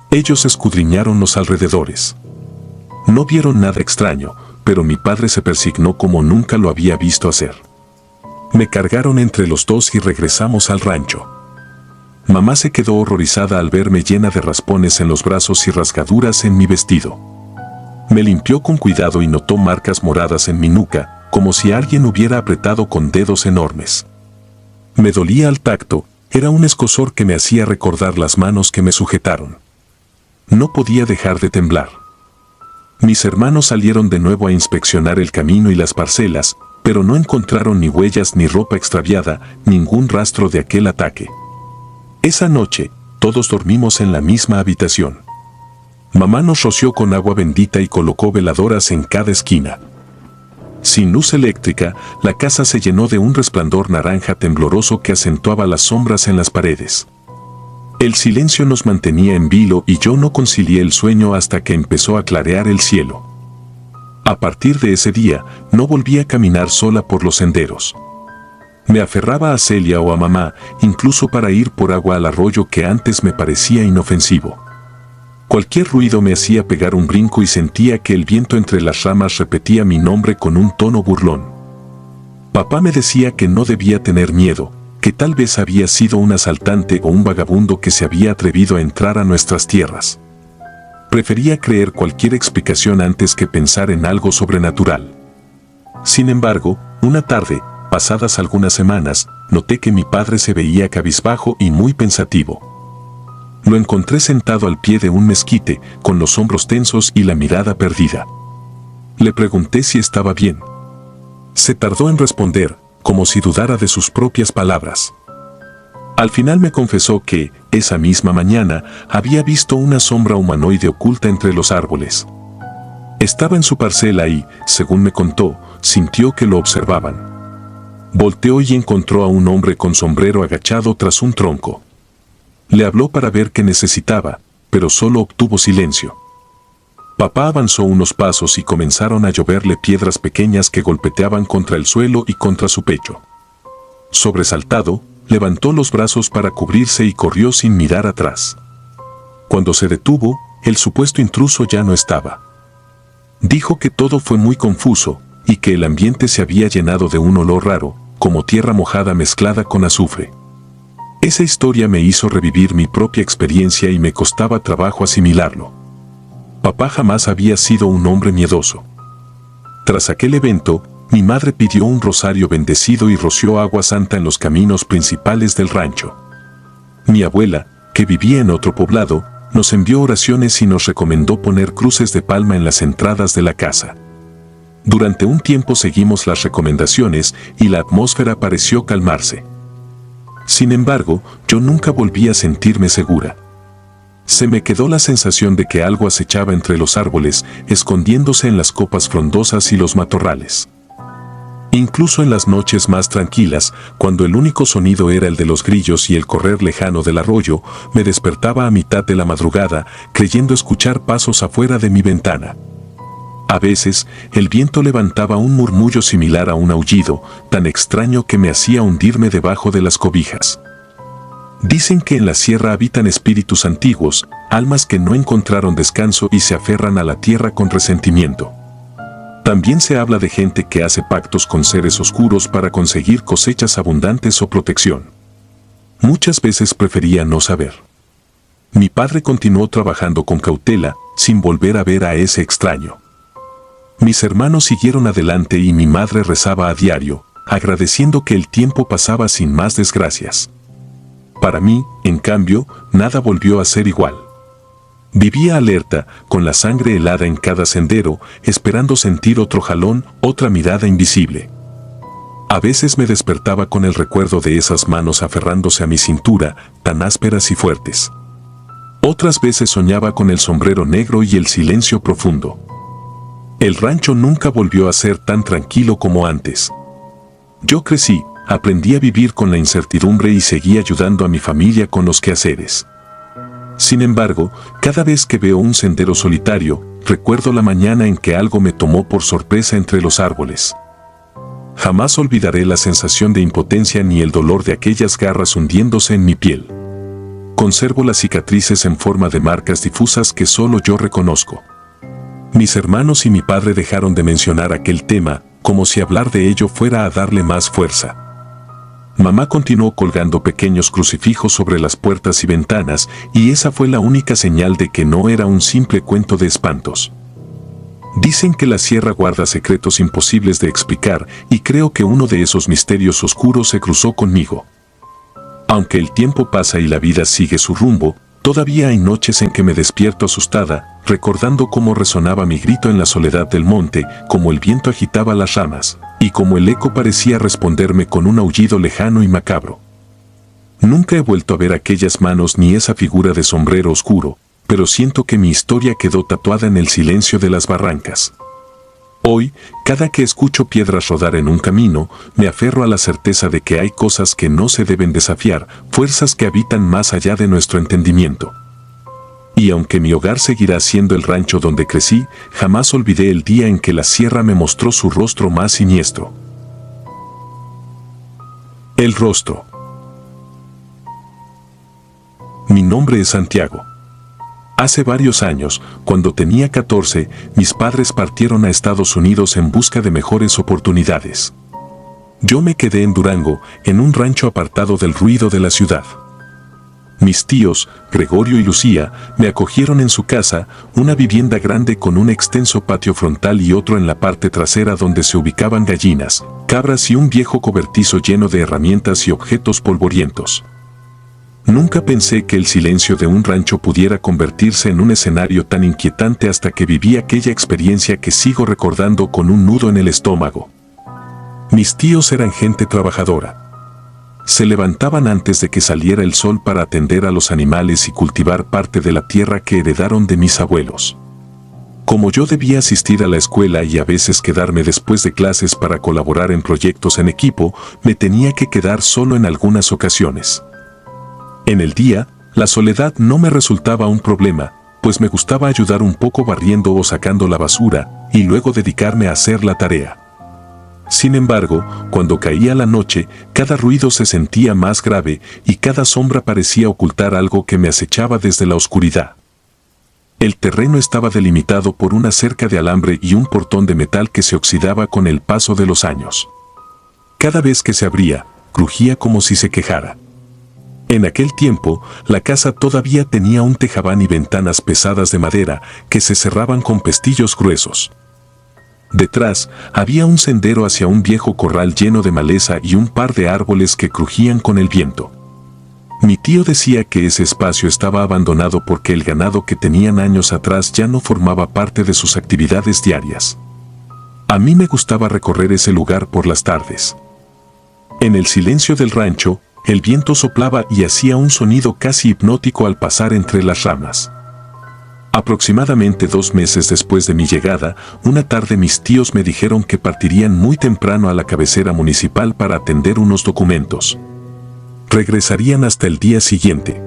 Ellos escudriñaron los alrededores. No vieron nada extraño, pero mi padre se persignó como nunca lo había visto hacer. Me cargaron entre los dos y regresamos al rancho. Mamá se quedó horrorizada al verme llena de raspones en los brazos y rasgaduras en mi vestido. Me limpió con cuidado y notó marcas moradas en mi nuca, como si alguien hubiera apretado con dedos enormes. Me dolía al tacto, Era un escozor que me hacía recordar las manos que me sujetaron. No podía dejar de temblar. Mis hermanos salieron de nuevo a inspeccionar el camino y las parcelas, pero no encontraron ni huellas ni ropa extraviada, ningún rastro de aquel ataque. Esa noche, todos dormimos en la misma habitación. Mamá nos roció con agua bendita y colocó veladoras en cada esquina. Sin luz eléctrica, la casa se llenó de un resplandor naranja tembloroso que acentuaba las sombras en las paredes. El silencio nos mantenía en vilo y yo no concilié el sueño hasta que empezó a clarear el cielo. A partir de ese día, no volví a caminar sola por los senderos. Me aferraba a Celia o a mamá, incluso para ir por agua al arroyo que antes me parecía inofensivo. Cualquier ruido me hacía pegar un brinco y sentía que el viento entre las ramas repetía mi nombre con un tono burlón. Papá me decía que no debía tener miedo, que tal vez había sido un asaltante o un vagabundo que se había atrevido a entrar a nuestras tierras. Prefería creer cualquier explicación antes que pensar en algo sobrenatural. Sin embargo, una tarde, pasadas algunas semanas, noté que mi padre se veía cabizbajo y muy pensativo. Lo encontré sentado al pie de un mezquite, con los hombros tensos y la mirada perdida. Le pregunté si estaba bien. Se tardó en responder, como si dudara de sus propias palabras. Al final me confesó que, esa misma mañana, había visto una sombra humanoide oculta entre los árboles. Estaba en su parcela y, según me contó, sintió que lo observaban. Volteó y encontró a un hombre con sombrero agachado tras un tronco. Le habló para ver qué necesitaba, pero solo obtuvo silencio. Papá avanzó unos pasos y comenzaron a lloverle piedras pequeñas que golpeteaban contra el suelo y contra su pecho. Sobresaltado, levantó los brazos para cubrirse y corrió sin mirar atrás. Cuando se detuvo, el supuesto intruso ya no estaba. Dijo que todo fue muy confuso y que el ambiente se había llenado de un olor raro, como tierra mojada mezclada con azufre. Esa historia me hizo revivir mi propia experiencia y me costaba trabajo asimilarlo. Papá jamás había sido un hombre miedoso. Tras aquel evento, mi madre pidió un rosario bendecido y roció agua santa en los caminos principales del rancho. Mi abuela, que vivía en otro poblado, nos envió oraciones y nos recomendó poner cruces de palma en las entradas de la casa. Durante un tiempo seguimos las recomendaciones y la atmósfera pareció calmarse. Sin embargo, yo nunca volví a sentirme segura. Se me quedó la sensación de que algo acechaba entre los árboles, escondiéndose en las copas frondosas y los matorrales. Incluso en las noches más tranquilas, cuando el único sonido era el de los grillos y el correr lejano del arroyo, me despertaba a mitad de la madrugada, creyendo escuchar pasos afuera de mi ventana. A veces, el viento levantaba un murmullo similar a un aullido, tan extraño que me hacía hundirme debajo de las cobijas. Dicen que en la sierra habitan espíritus antiguos, almas que no encontraron descanso y se aferran a la tierra con resentimiento. También se habla de gente que hace pactos con seres oscuros para conseguir cosechas abundantes o protección. Muchas veces prefería no saber. Mi padre continuó trabajando con cautela, sin volver a ver a ese extraño. Mis hermanos siguieron adelante y mi madre rezaba a diario, agradeciendo que el tiempo pasaba sin más desgracias. Para mí, en cambio, nada volvió a ser igual. Vivía alerta, con la sangre helada en cada sendero, esperando sentir otro jalón, otra mirada invisible. A veces me despertaba con el recuerdo de esas manos aferrándose a mi cintura, tan ásperas y fuertes. Otras veces soñaba con el sombrero negro y el silencio profundo. El rancho nunca volvió a ser tan tranquilo como antes. Yo crecí, aprendí a vivir con la incertidumbre y seguí ayudando a mi familia con los quehaceres. Sin embargo, cada vez que veo un sendero solitario, recuerdo la mañana en que algo me tomó por sorpresa entre los árboles. Jamás olvidaré la sensación de impotencia ni el dolor de aquellas garras hundiéndose en mi piel. Conservo las cicatrices en forma de marcas difusas que solo yo reconozco. Mis hermanos y mi padre dejaron de mencionar aquel tema, como si hablar de ello fuera a darle más fuerza. Mamá continuó colgando pequeños crucifijos sobre las puertas y ventanas, y esa fue la única señal de que no era un simple cuento de espantos. Dicen que la sierra guarda secretos imposibles de explicar, y creo que uno de esos misterios oscuros se cruzó conmigo. Aunque el tiempo pasa y la vida sigue su rumbo, todavía hay noches en que me despierto asustada, recordando cómo resonaba mi grito en la soledad del monte, cómo el viento agitaba las ramas, y cómo el eco parecía responderme con un aullido lejano y macabro. Nunca he vuelto a ver aquellas manos ni esa figura de sombrero oscuro, pero siento que mi historia quedó tatuada en el silencio de las barrancas. Hoy, cada que escucho piedras rodar en un camino, me aferro a la certeza de que hay cosas que no se deben desafiar, fuerzas que habitan más allá de nuestro entendimiento. Y aunque mi hogar seguirá siendo el rancho donde crecí, jamás olvidé el día en que la sierra me mostró su rostro más siniestro. El rostro. Mi nombre es Santiago. Hace varios años, cuando tenía 14, mis padres partieron a Estados Unidos en busca de mejores oportunidades. Yo me quedé en Durango, en un rancho apartado del ruido de la ciudad. Mis tíos, Gregorio y Lucía, me acogieron en su casa, una vivienda grande con un extenso patio frontal y otro en la parte trasera donde se ubicaban gallinas, cabras y un viejo cobertizo lleno de herramientas y objetos polvorientos. Nunca pensé que el silencio de un rancho pudiera convertirse en un escenario tan inquietante hasta que viví aquella experiencia que sigo recordando con un nudo en el estómago. Mis tíos eran gente trabajadora. Se levantaban antes de que saliera el sol para atender a los animales y cultivar parte de la tierra que heredaron de mis abuelos. Como yo debía asistir a la escuela y a veces quedarme después de clases para colaborar en proyectos en equipo, me tenía que quedar solo en algunas ocasiones. En el día, la soledad no me resultaba un problema, pues me gustaba ayudar un poco barriendo o sacando la basura, y luego dedicarme a hacer la tarea. Sin embargo, cuando caía la noche, cada ruido se sentía más grave y cada sombra parecía ocultar algo que me acechaba desde la oscuridad. El terreno estaba delimitado por una cerca de alambre y un portón de metal que se oxidaba con el paso de los años. Cada vez que se abría, crujía como si se quejara. En aquel tiempo, la casa todavía tenía un tejabán y ventanas pesadas de madera que se cerraban con pestillos gruesos. Detrás, había un sendero hacia un viejo corral lleno de maleza y un par de árboles que crujían con el viento. Mi tío decía que ese espacio estaba abandonado porque el ganado que tenían años atrás ya no formaba parte de sus actividades diarias. A mí me gustaba recorrer ese lugar por las tardes. En el silencio del rancho, el viento soplaba y hacía un sonido casi hipnótico al pasar entre las ramas. Aproximadamente 2 meses después de mi llegada, una tarde mis tíos me dijeron que partirían muy temprano a la cabecera municipal para atender unos documentos. Regresarían hasta el día siguiente.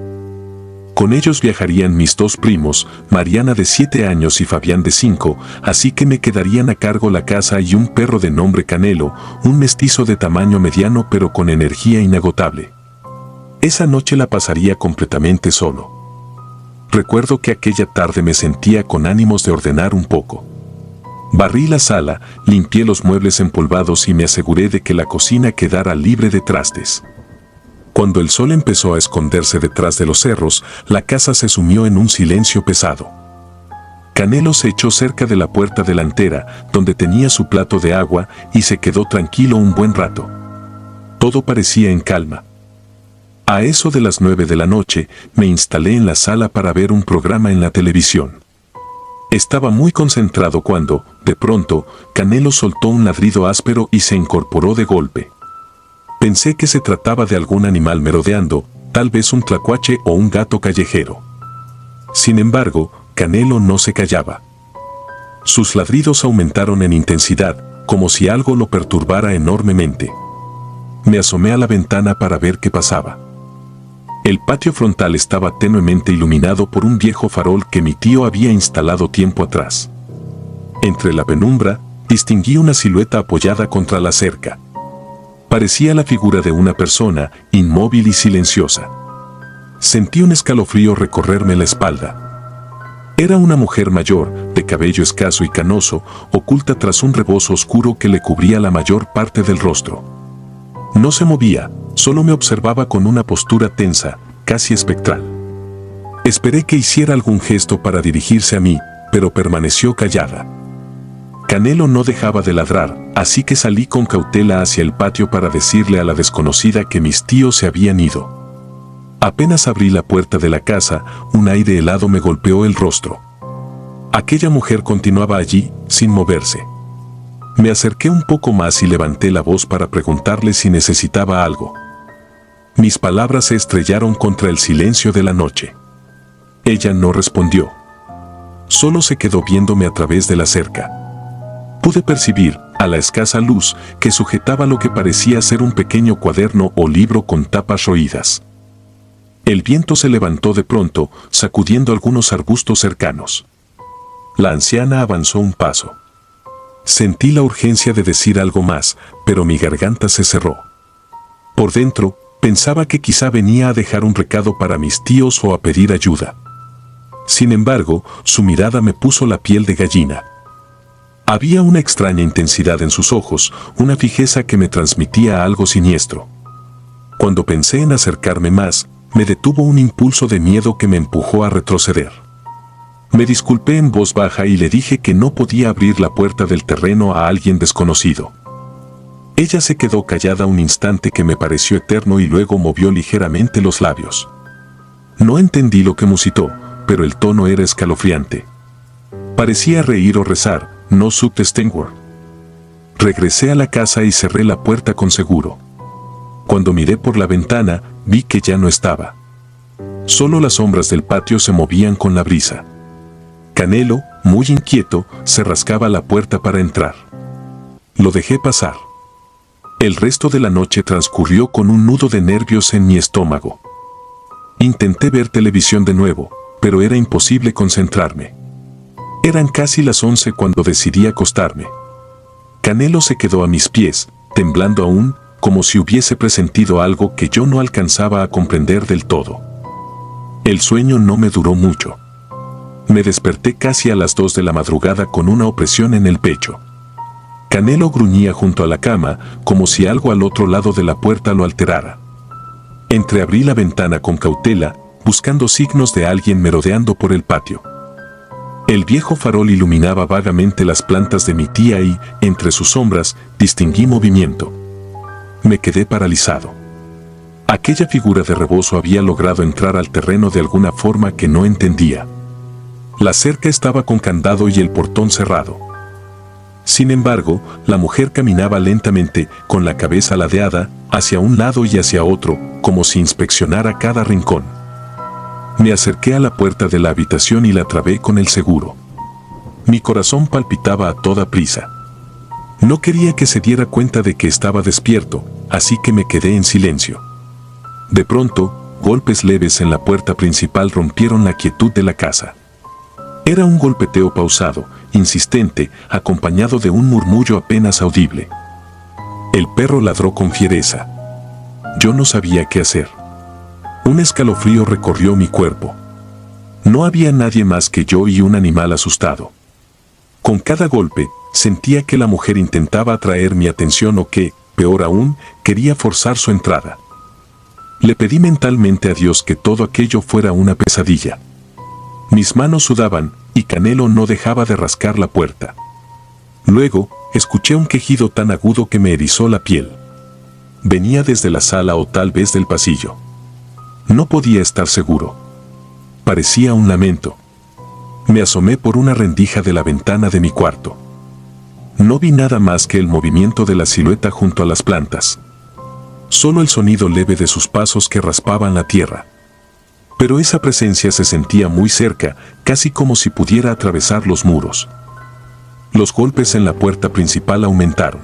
Con ellos viajarían mis 2 primos, Mariana de 7 años y Fabián de 5, así que me quedarían a cargo la casa y un perro de nombre Canelo, un mestizo de tamaño mediano pero con energía inagotable. Esa noche la pasaría completamente solo. Recuerdo que aquella tarde me sentía con ánimos de ordenar un poco. Barrí la sala, limpié los muebles empolvados y me aseguré de que la cocina quedara libre de trastes. Cuando el sol empezó a esconderse detrás de los cerros, la casa se sumió en un silencio pesado. Canelo se echó cerca de la puerta delantera, donde tenía su plato de agua, y se quedó tranquilo un buen rato. Todo parecía en calma. A eso de las 9 de la noche, me instalé en la sala para ver un programa en la televisión. Estaba muy concentrado cuando, de pronto, Canelo soltó un ladrido áspero y se incorporó de golpe. Pensé que se trataba de algún animal merodeando, tal vez un tlacuache o un gato callejero. Sin embargo, Canelo no se callaba. Sus ladridos aumentaron en intensidad, como si algo lo perturbara enormemente. Me asomé a la ventana para ver qué pasaba. El patio frontal estaba tenuemente iluminado por un viejo farol que mi tío había instalado tiempo atrás. Entre la penumbra, distinguí una silueta apoyada contra la cerca. Parecía la figura de una persona, inmóvil y silenciosa. Sentí un escalofrío recorrerme la espalda. Era una mujer mayor, de cabello escaso y canoso, oculta tras un rebozo oscuro que le cubría la mayor parte del rostro. No se movía, solo me observaba con una postura tensa, casi espectral. Esperé que hiciera algún gesto para dirigirse a mí, pero permaneció callada. Canelo no dejaba de ladrar, así que salí con cautela hacia el patio para decirle a la desconocida que mis tíos se habían ido. Apenas abrí la puerta de la casa, un aire helado me golpeó el rostro. Aquella mujer continuaba allí, sin moverse. Me acerqué un poco más y levanté la voz para preguntarle si necesitaba algo. Mis palabras se estrellaron contra el silencio de la noche. Ella no respondió. Solo se quedó viéndome a través de la cerca. Pude percibir, a la escasa luz, que sujetaba lo que parecía ser un pequeño cuaderno o libro con tapas roídas. El viento se levantó de pronto, sacudiendo algunos arbustos cercanos. La anciana avanzó un paso. Sentí la urgencia de decir algo más, pero mi garganta se cerró. Por dentro, pensaba que quizá venía a dejar un recado para mis tíos o a pedir ayuda. Sin embargo, su mirada me puso la piel de gallina. Había una extraña intensidad en sus ojos, una fijeza que me transmitía algo siniestro. Cuando pensé en acercarme más, me detuvo un impulso de miedo que me empujó a retroceder. Me disculpé en voz baja y le dije que no podía abrir la puerta del terreno a alguien desconocido. Ella se quedó callada un instante que me pareció eterno y luego movió ligeramente los labios. No entendí lo que musitó, pero el tono era escalofriante. Parecía reír o rezar, no subtestengor. Regresé a la casa y cerré la puerta con seguro. Cuando miré por la ventana, vi que ya no estaba. Solo las sombras del patio se movían con la brisa. Canelo, muy inquieto, se rascaba la puerta para entrar. Lo dejé pasar. El resto de la noche transcurrió con un nudo de nervios en mi estómago. Intenté ver televisión de nuevo, pero era imposible concentrarme. Eran casi las 11 cuando decidí acostarme. Canelo se quedó a mis pies, temblando aún, como si hubiese presentido algo que yo no alcanzaba a comprender del todo. El sueño no me duró mucho. Me desperté casi a las 2 de la madrugada con una opresión en el pecho. Canelo gruñía junto a la cama, como si algo al otro lado de la puerta lo alterara. Entreabrí la ventana con cautela, buscando signos de alguien merodeando por el patio. El viejo farol iluminaba vagamente las plantas de mi tía y, entre sus sombras, distinguí movimiento. Me quedé paralizado. Aquella figura de rebozo había logrado entrar al terreno de alguna forma que no entendía. La cerca estaba con candado y el portón cerrado. Sin embargo, la mujer caminaba lentamente, con la cabeza ladeada, hacia un lado y hacia otro, como si inspeccionara cada rincón. Me acerqué a la puerta de la habitación y la trabé con el seguro. Mi corazón palpitaba a toda prisa. No quería que se diera cuenta de que estaba despierto, así que me quedé en silencio. De pronto, golpes leves en la puerta principal rompieron la quietud de la casa. Era un golpeteo pausado, insistente, acompañado de un murmullo apenas audible. El perro ladró con fiereza. Yo no sabía qué hacer. Un escalofrío recorrió mi cuerpo. No había nadie más que yo y un animal asustado. Con cada golpe, sentía que la mujer intentaba atraer mi atención o que, peor aún, quería forzar su entrada. Le pedí mentalmente a Dios que todo aquello fuera una pesadilla. Mis manos sudaban, y Canelo no dejaba de rascar la puerta. Luego, escuché un quejido tan agudo que me erizó la piel. Venía desde la sala o tal vez del pasillo. No podía estar seguro. Parecía un lamento. Me asomé por una rendija de la ventana de mi cuarto. No vi nada más que el movimiento de la silueta junto a las plantas. Solo el sonido leve de sus pasos que raspaban la tierra. Pero esa presencia se sentía muy cerca, casi como si pudiera atravesar los muros. Los golpes en la puerta principal aumentaron.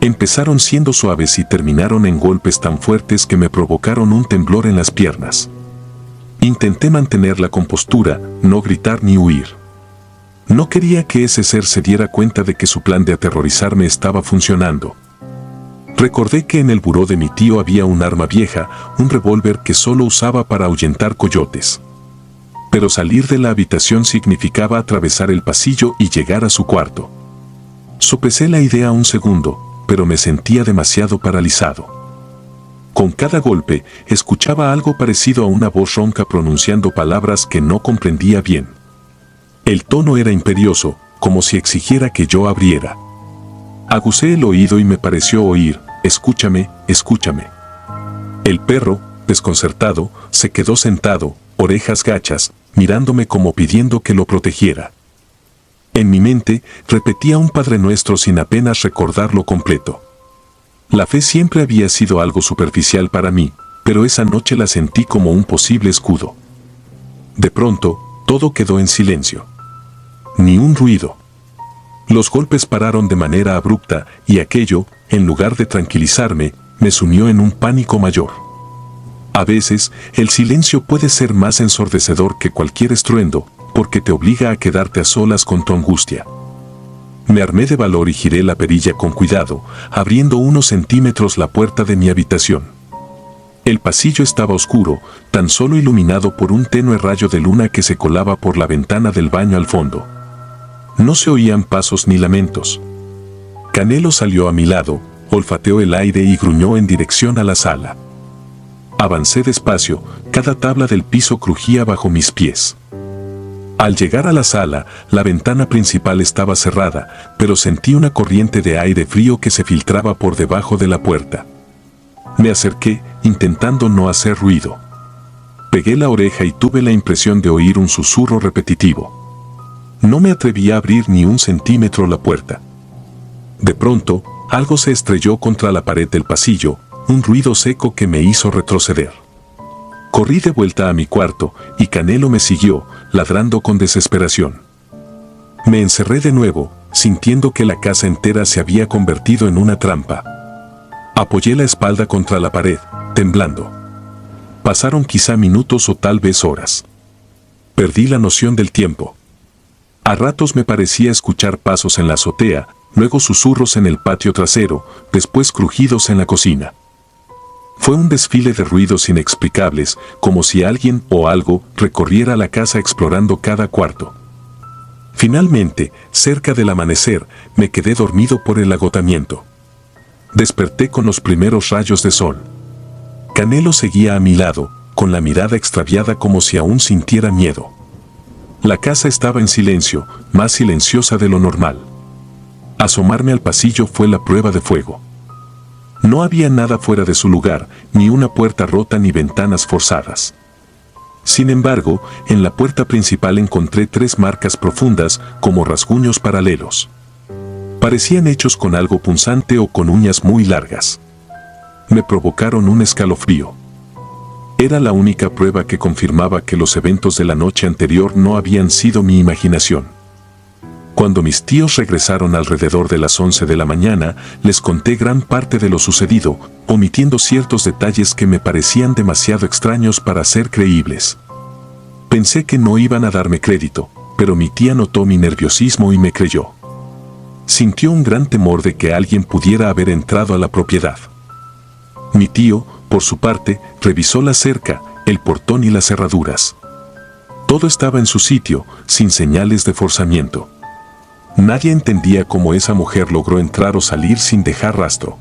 Empezaron siendo suaves y terminaron en golpes tan fuertes que me provocaron un temblor en las piernas. Intenté mantener la compostura, no gritar ni huir. No quería que ese ser se diera cuenta de que su plan de aterrorizarme estaba funcionando. Recordé que en el buró de mi tío había un arma vieja, un revólver que solo usaba para ahuyentar coyotes. Pero salir de la habitación significaba atravesar el pasillo y llegar a su cuarto. Sopesé la idea un segundo, pero me sentía demasiado paralizado. Con cada golpe, escuchaba algo parecido a una voz ronca pronunciando palabras que no comprendía bien. El tono era imperioso, como si exigiera que yo abriera. Agucé el oído y me pareció oír: escúchame, escúchame. El perro, Desconcertado, se quedó sentado, orejas gachas, mirándome como pidiendo que lo protegiera. En mi mente, repetía un Padre Nuestro sin apenas recordarlo completo. La fe siempre había sido algo superficial para mí, pero esa noche la sentí como un posible escudo. De pronto, todo quedó en silencio. Ni un ruido. Los golpes pararon de manera abrupta y aquello, en lugar de tranquilizarme, me sumió en un pánico mayor. A veces, el silencio puede ser más ensordecedor que cualquier estruendo, porque te obliga a quedarte a solas con tu angustia. Me armé de valor y giré la perilla con cuidado, abriendo unos centímetros la puerta de mi habitación. El pasillo estaba oscuro, tan solo iluminado por un tenue rayo de luna que se colaba por la ventana del baño al fondo. No se oían pasos ni lamentos. Canelo salió a mi lado, olfateó el aire y gruñó en dirección a la sala. Avancé despacio, cada tabla del piso crujía bajo mis pies. Al llegar a la sala, la ventana principal estaba cerrada, pero sentí una corriente de aire frío que se filtraba por debajo de la puerta. Me acerqué, intentando no hacer ruido. Pegué la oreja y tuve la impresión de oír un susurro repetitivo. No me atreví a abrir ni un centímetro la puerta. De pronto, algo se estrelló contra la pared del pasillo, un ruido seco que me hizo retroceder. Corrí de vuelta a mi cuarto y Canelo me siguió, ladrando con desesperación. Me encerré de nuevo, sintiendo que la casa entera se había convertido en una trampa. Apoyé la espalda contra la pared, temblando. Pasaron quizá minutos o tal vez horas. Perdí la noción del tiempo. A ratos me parecía escuchar pasos en la azotea, luego susurros en el patio trasero, después crujidos en la cocina. Fue un desfile de ruidos inexplicables, como si alguien o algo recorriera la casa explorando cada cuarto. Finalmente, cerca del amanecer, me quedé dormido por el agotamiento. Desperté con los primeros rayos de sol. Canelo seguía a mi lado, con la mirada extraviada como si aún sintiera miedo. La casa estaba en silencio, más silenciosa de lo normal. Asomarme al pasillo fue la prueba de fuego. No había nada fuera de su lugar, ni una puerta rota ni ventanas forzadas. Sin embargo, en la puerta principal encontré 3 marcas profundas, como rasguños paralelos. Parecían hechos con algo punzante o con uñas muy largas. Me provocaron un escalofrío. Era la única prueba que confirmaba que los eventos de la noche anterior no habían sido mi imaginación. Cuando mis tíos regresaron alrededor de las 11 de la mañana, les conté gran parte de lo sucedido, omitiendo ciertos detalles que me parecían demasiado extraños para ser creíbles. Pensé que no iban a darme crédito, pero mi tía notó mi nerviosismo y me creyó. Sintió un gran temor de que alguien pudiera haber entrado a la propiedad. Mi tío, por su parte, revisó la cerca, el portón y las cerraduras. Todo estaba en su sitio, sin señales de forzamiento. Nadie entendía cómo esa mujer logró entrar o salir sin dejar rastro.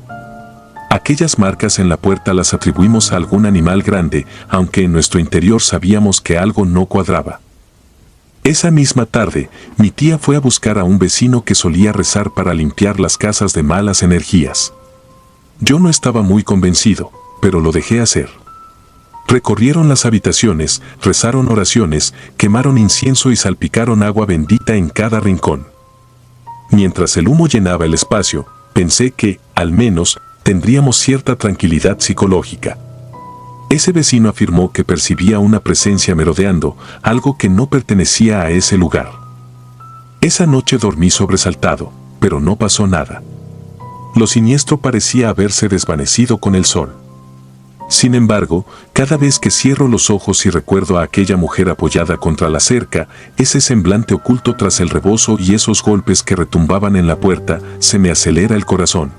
Aquellas marcas en la puerta las atribuimos a algún animal grande, aunque en nuestro interior sabíamos que algo no cuadraba. Esa misma tarde, mi tía fue a buscar a un vecino que solía rezar para limpiar las casas de malas energías. Yo no estaba muy convencido, pero lo dejé hacer. Recorrieron las habitaciones, rezaron oraciones, quemaron incienso y salpicaron agua bendita en cada rincón. Mientras el humo llenaba el espacio, pensé que, al menos, tendríamos cierta tranquilidad psicológica. Ese vecino afirmó que percibía una presencia merodeando, algo que no pertenecía a ese lugar. Esa noche dormí sobresaltado, pero no pasó nada. Lo siniestro parecía haberse desvanecido con el sol. Sin embargo, cada vez que cierro los ojos y recuerdo a aquella mujer apoyada contra la cerca, ese semblante oculto tras el rebozo y esos golpes que retumbaban en la puerta, se me acelera el corazón.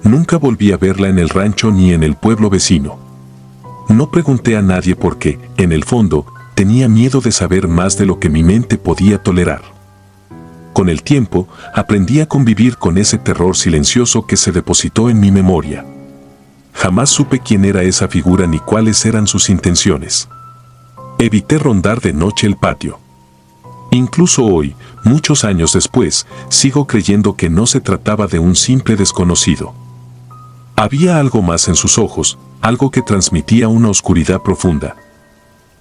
Nunca volví a verla en el rancho ni en el pueblo vecino. No pregunté a nadie porque, en el fondo, tenía miedo de saber más de lo que mi mente podía tolerar. Con el tiempo, aprendí a convivir con ese terror silencioso que se depositó en mi memoria. Jamás supe quién era esa figura ni cuáles eran sus intenciones. Evité rondar de noche el patio. Incluso hoy, muchos años después, sigo creyendo que no se trataba de un simple desconocido. Había algo más en sus ojos, algo que transmitía una oscuridad profunda.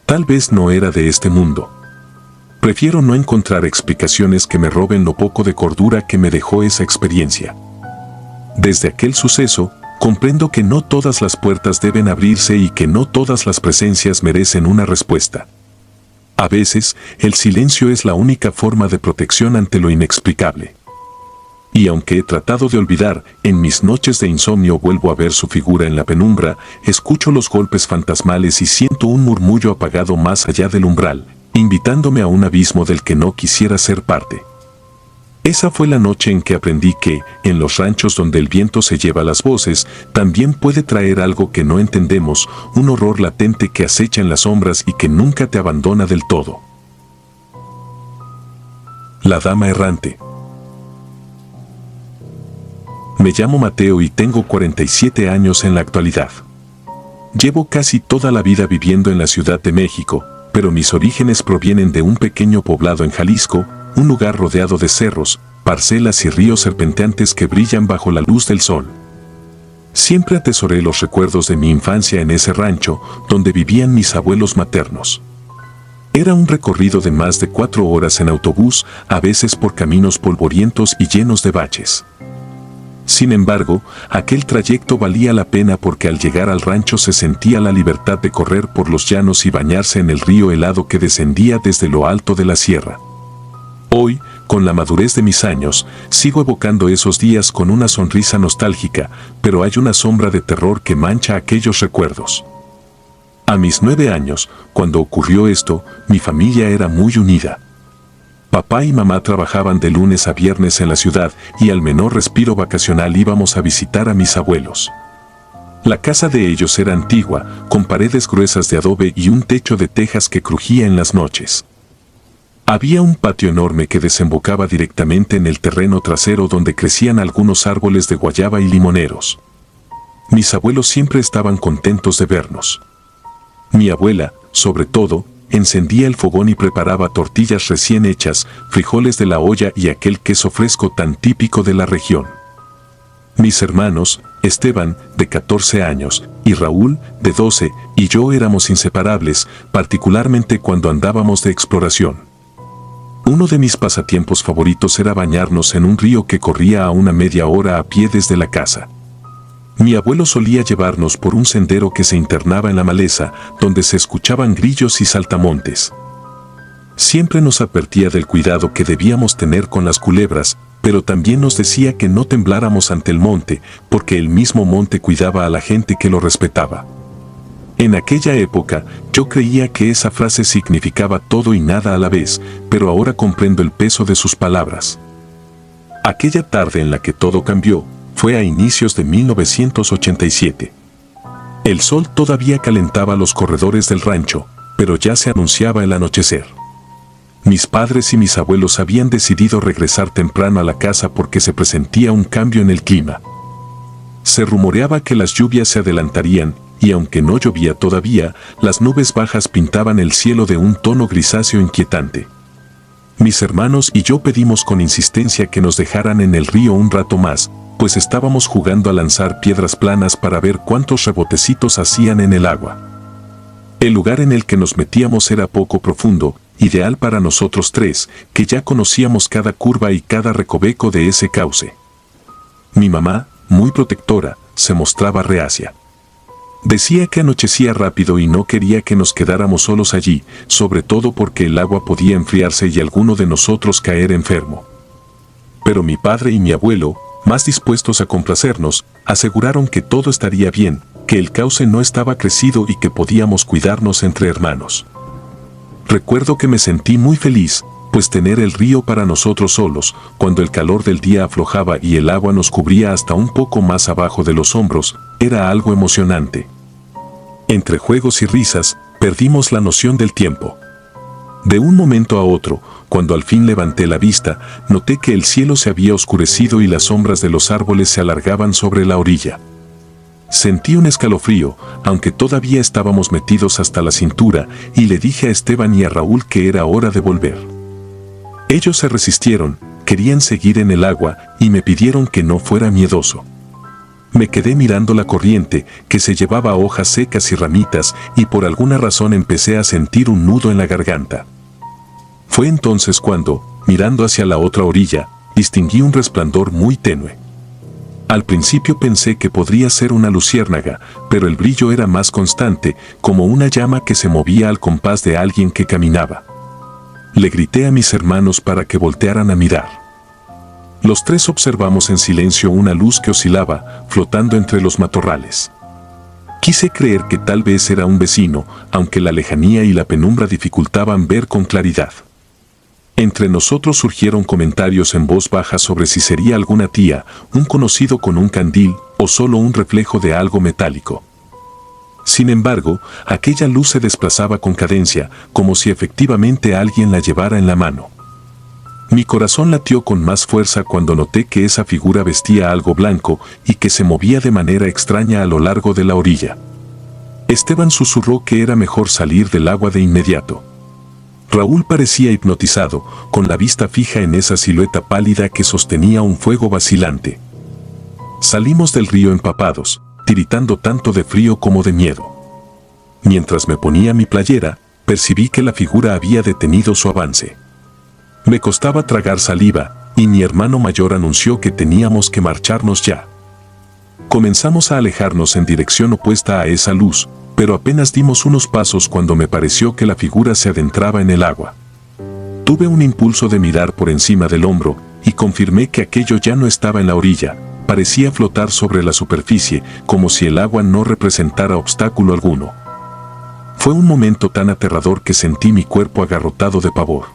Tal vez no era de este mundo. Prefiero no encontrar explicaciones que me roben lo poco de cordura que me dejó esa experiencia. Desde aquel suceso, comprendo que no todas las puertas deben abrirse y que no todas las presencias merecen una respuesta. A veces, el silencio es la única forma de protección ante lo inexplicable. Y aunque he tratado de olvidar, en mis noches de insomnio vuelvo a ver su figura en la penumbra, escucho los golpes fantasmales y siento un murmullo apagado más allá del umbral, invitándome a un abismo del que no quisiera ser parte. Esa fue la noche en que aprendí que, en los ranchos donde el viento se lleva las voces, también puede traer algo que no entendemos, un horror latente que acecha en las sombras y que nunca te abandona del todo. La dama errante. Me llamo Mateo y tengo 47 años en la actualidad. Llevo casi toda la vida viviendo en la Ciudad de México, pero mis orígenes provienen de un pequeño poblado en Jalisco, un lugar rodeado de cerros, parcelas y ríos serpenteantes que brillan bajo la luz del sol. Siempre atesoré los recuerdos de mi infancia en ese rancho, donde vivían mis abuelos maternos. Era un recorrido de más de 4 horas en autobús, a veces por caminos polvorientos y llenos de baches. Sin embargo, aquel trayecto valía la pena porque al llegar al rancho se sentía la libertad de correr por los llanos y bañarse en el río helado que descendía desde lo alto de la sierra. Hoy, con la madurez de mis años, sigo evocando esos días con una sonrisa nostálgica, pero hay una sombra de terror que mancha aquellos recuerdos. A mis 9 años, cuando ocurrió esto, mi familia era muy unida. Papá y mamá trabajaban de lunes a viernes en la ciudad y al menor respiro vacacional íbamos a visitar a mis abuelos. La casa de ellos era antigua, con paredes gruesas de adobe y un techo de tejas que crujía en las noches. Había un patio enorme que desembocaba directamente en el terreno trasero donde crecían algunos árboles de guayaba y limoneros. Mis abuelos siempre estaban contentos de vernos. Mi abuela, sobre todo, encendía el fogón y preparaba tortillas recién hechas, frijoles de la olla y aquel queso fresco tan típico de la región. Mis hermanos, Esteban, de 14 años, y Raúl, de 12, y yo éramos inseparables, particularmente cuando andábamos de exploración. Uno de mis pasatiempos favoritos era bañarnos en un río que corría a una media hora a pie desde la casa. Mi abuelo solía llevarnos por un sendero que se internaba en la maleza, donde se escuchaban grillos y saltamontes. Siempre nos advertía del cuidado que debíamos tener con las culebras, pero también nos decía que no tembláramos ante el monte, porque el mismo monte cuidaba a la gente que lo respetaba. En aquella época, yo creía que esa frase significaba todo y nada a la vez, pero ahora comprendo el peso de sus palabras. Aquella tarde en la que todo cambió, fue a inicios de 1987. El sol todavía calentaba los corredores del rancho, pero ya se anunciaba el anochecer. Mis padres y mis abuelos habían decidido regresar temprano a la casa porque se presentía un cambio en el clima. Se rumoreaba que las lluvias se adelantarían, y aunque no llovía todavía, las nubes bajas pintaban el cielo de un tono grisáceo inquietante. Mis hermanos y yo pedimos con insistencia que nos dejaran en el río un rato más, pues estábamos jugando a lanzar piedras planas para ver cuántos rebotecitos hacían en el agua. El lugar en el que nos metíamos era poco profundo, ideal para nosotros tres, que ya conocíamos cada curva y cada recoveco de ese cauce. Mi mamá, muy protectora, se mostraba reacia. Decía que anochecía rápido y no quería que nos quedáramos solos allí, sobre todo porque el agua podía enfriarse y alguno de nosotros caer enfermo. Pero mi padre y mi abuelo, más dispuestos a complacernos, aseguraron que todo estaría bien, que el cauce no estaba crecido y que podíamos cuidarnos entre hermanos. Recuerdo que me sentí muy feliz, pues tener el río para nosotros solos, cuando el calor del día aflojaba y el agua nos cubría hasta un poco más abajo de los hombros, era algo emocionante. Entre juegos y risas, perdimos la noción del tiempo. De un momento a otro, cuando al fin levanté la vista, noté que el cielo se había oscurecido y las sombras de los árboles se alargaban sobre la orilla. Sentí un escalofrío, aunque todavía estábamos metidos hasta la cintura, y le dije a Esteban y a Raúl que era hora de volver. Ellos se resistieron, querían seguir en el agua y me pidieron que no fuera miedoso. Me quedé mirando la corriente, que se llevaba hojas secas y ramitas, y por alguna razón empecé a sentir un nudo en la garganta. Fue entonces cuando, mirando hacia la otra orilla, distinguí un resplandor muy tenue. Al principio pensé que podría ser una luciérnaga, pero el brillo era más constante, como una llama que se movía al compás de alguien que caminaba. Le grité a mis hermanos para que voltearan a mirar. Los tres observamos en silencio una luz que oscilaba, flotando entre los matorrales. Quise creer que tal vez era un vecino, aunque la lejanía y la penumbra dificultaban ver con claridad. Entre nosotros surgieron comentarios en voz baja sobre si sería alguna tía, un conocido con un candil, o solo un reflejo de algo metálico. Sin embargo, aquella luz se desplazaba con cadencia, como si efectivamente alguien la llevara en la mano. Mi corazón latió con más fuerza cuando noté que esa figura vestía algo blanco y que se movía de manera extraña a lo largo de la orilla. Esteban susurró que era mejor salir del agua de inmediato. Raúl parecía hipnotizado, con la vista fija en esa silueta pálida que sostenía un fuego vacilante. Salimos del río empapados, tiritando tanto de frío como de miedo. Mientras me ponía mi playera, percibí que la figura había detenido su avance. Me costaba tragar saliva, y mi hermano mayor anunció que teníamos que marcharnos ya. Comenzamos a alejarnos en dirección opuesta a esa luz, pero apenas dimos unos pasos cuando me pareció que la figura se adentraba en el agua. Tuve un impulso de mirar por encima del hombro, y confirmé que aquello ya no estaba en la orilla, parecía flotar sobre la superficie, como si el agua no representara obstáculo alguno. Fue un momento tan aterrador que sentí mi cuerpo agarrotado de pavor.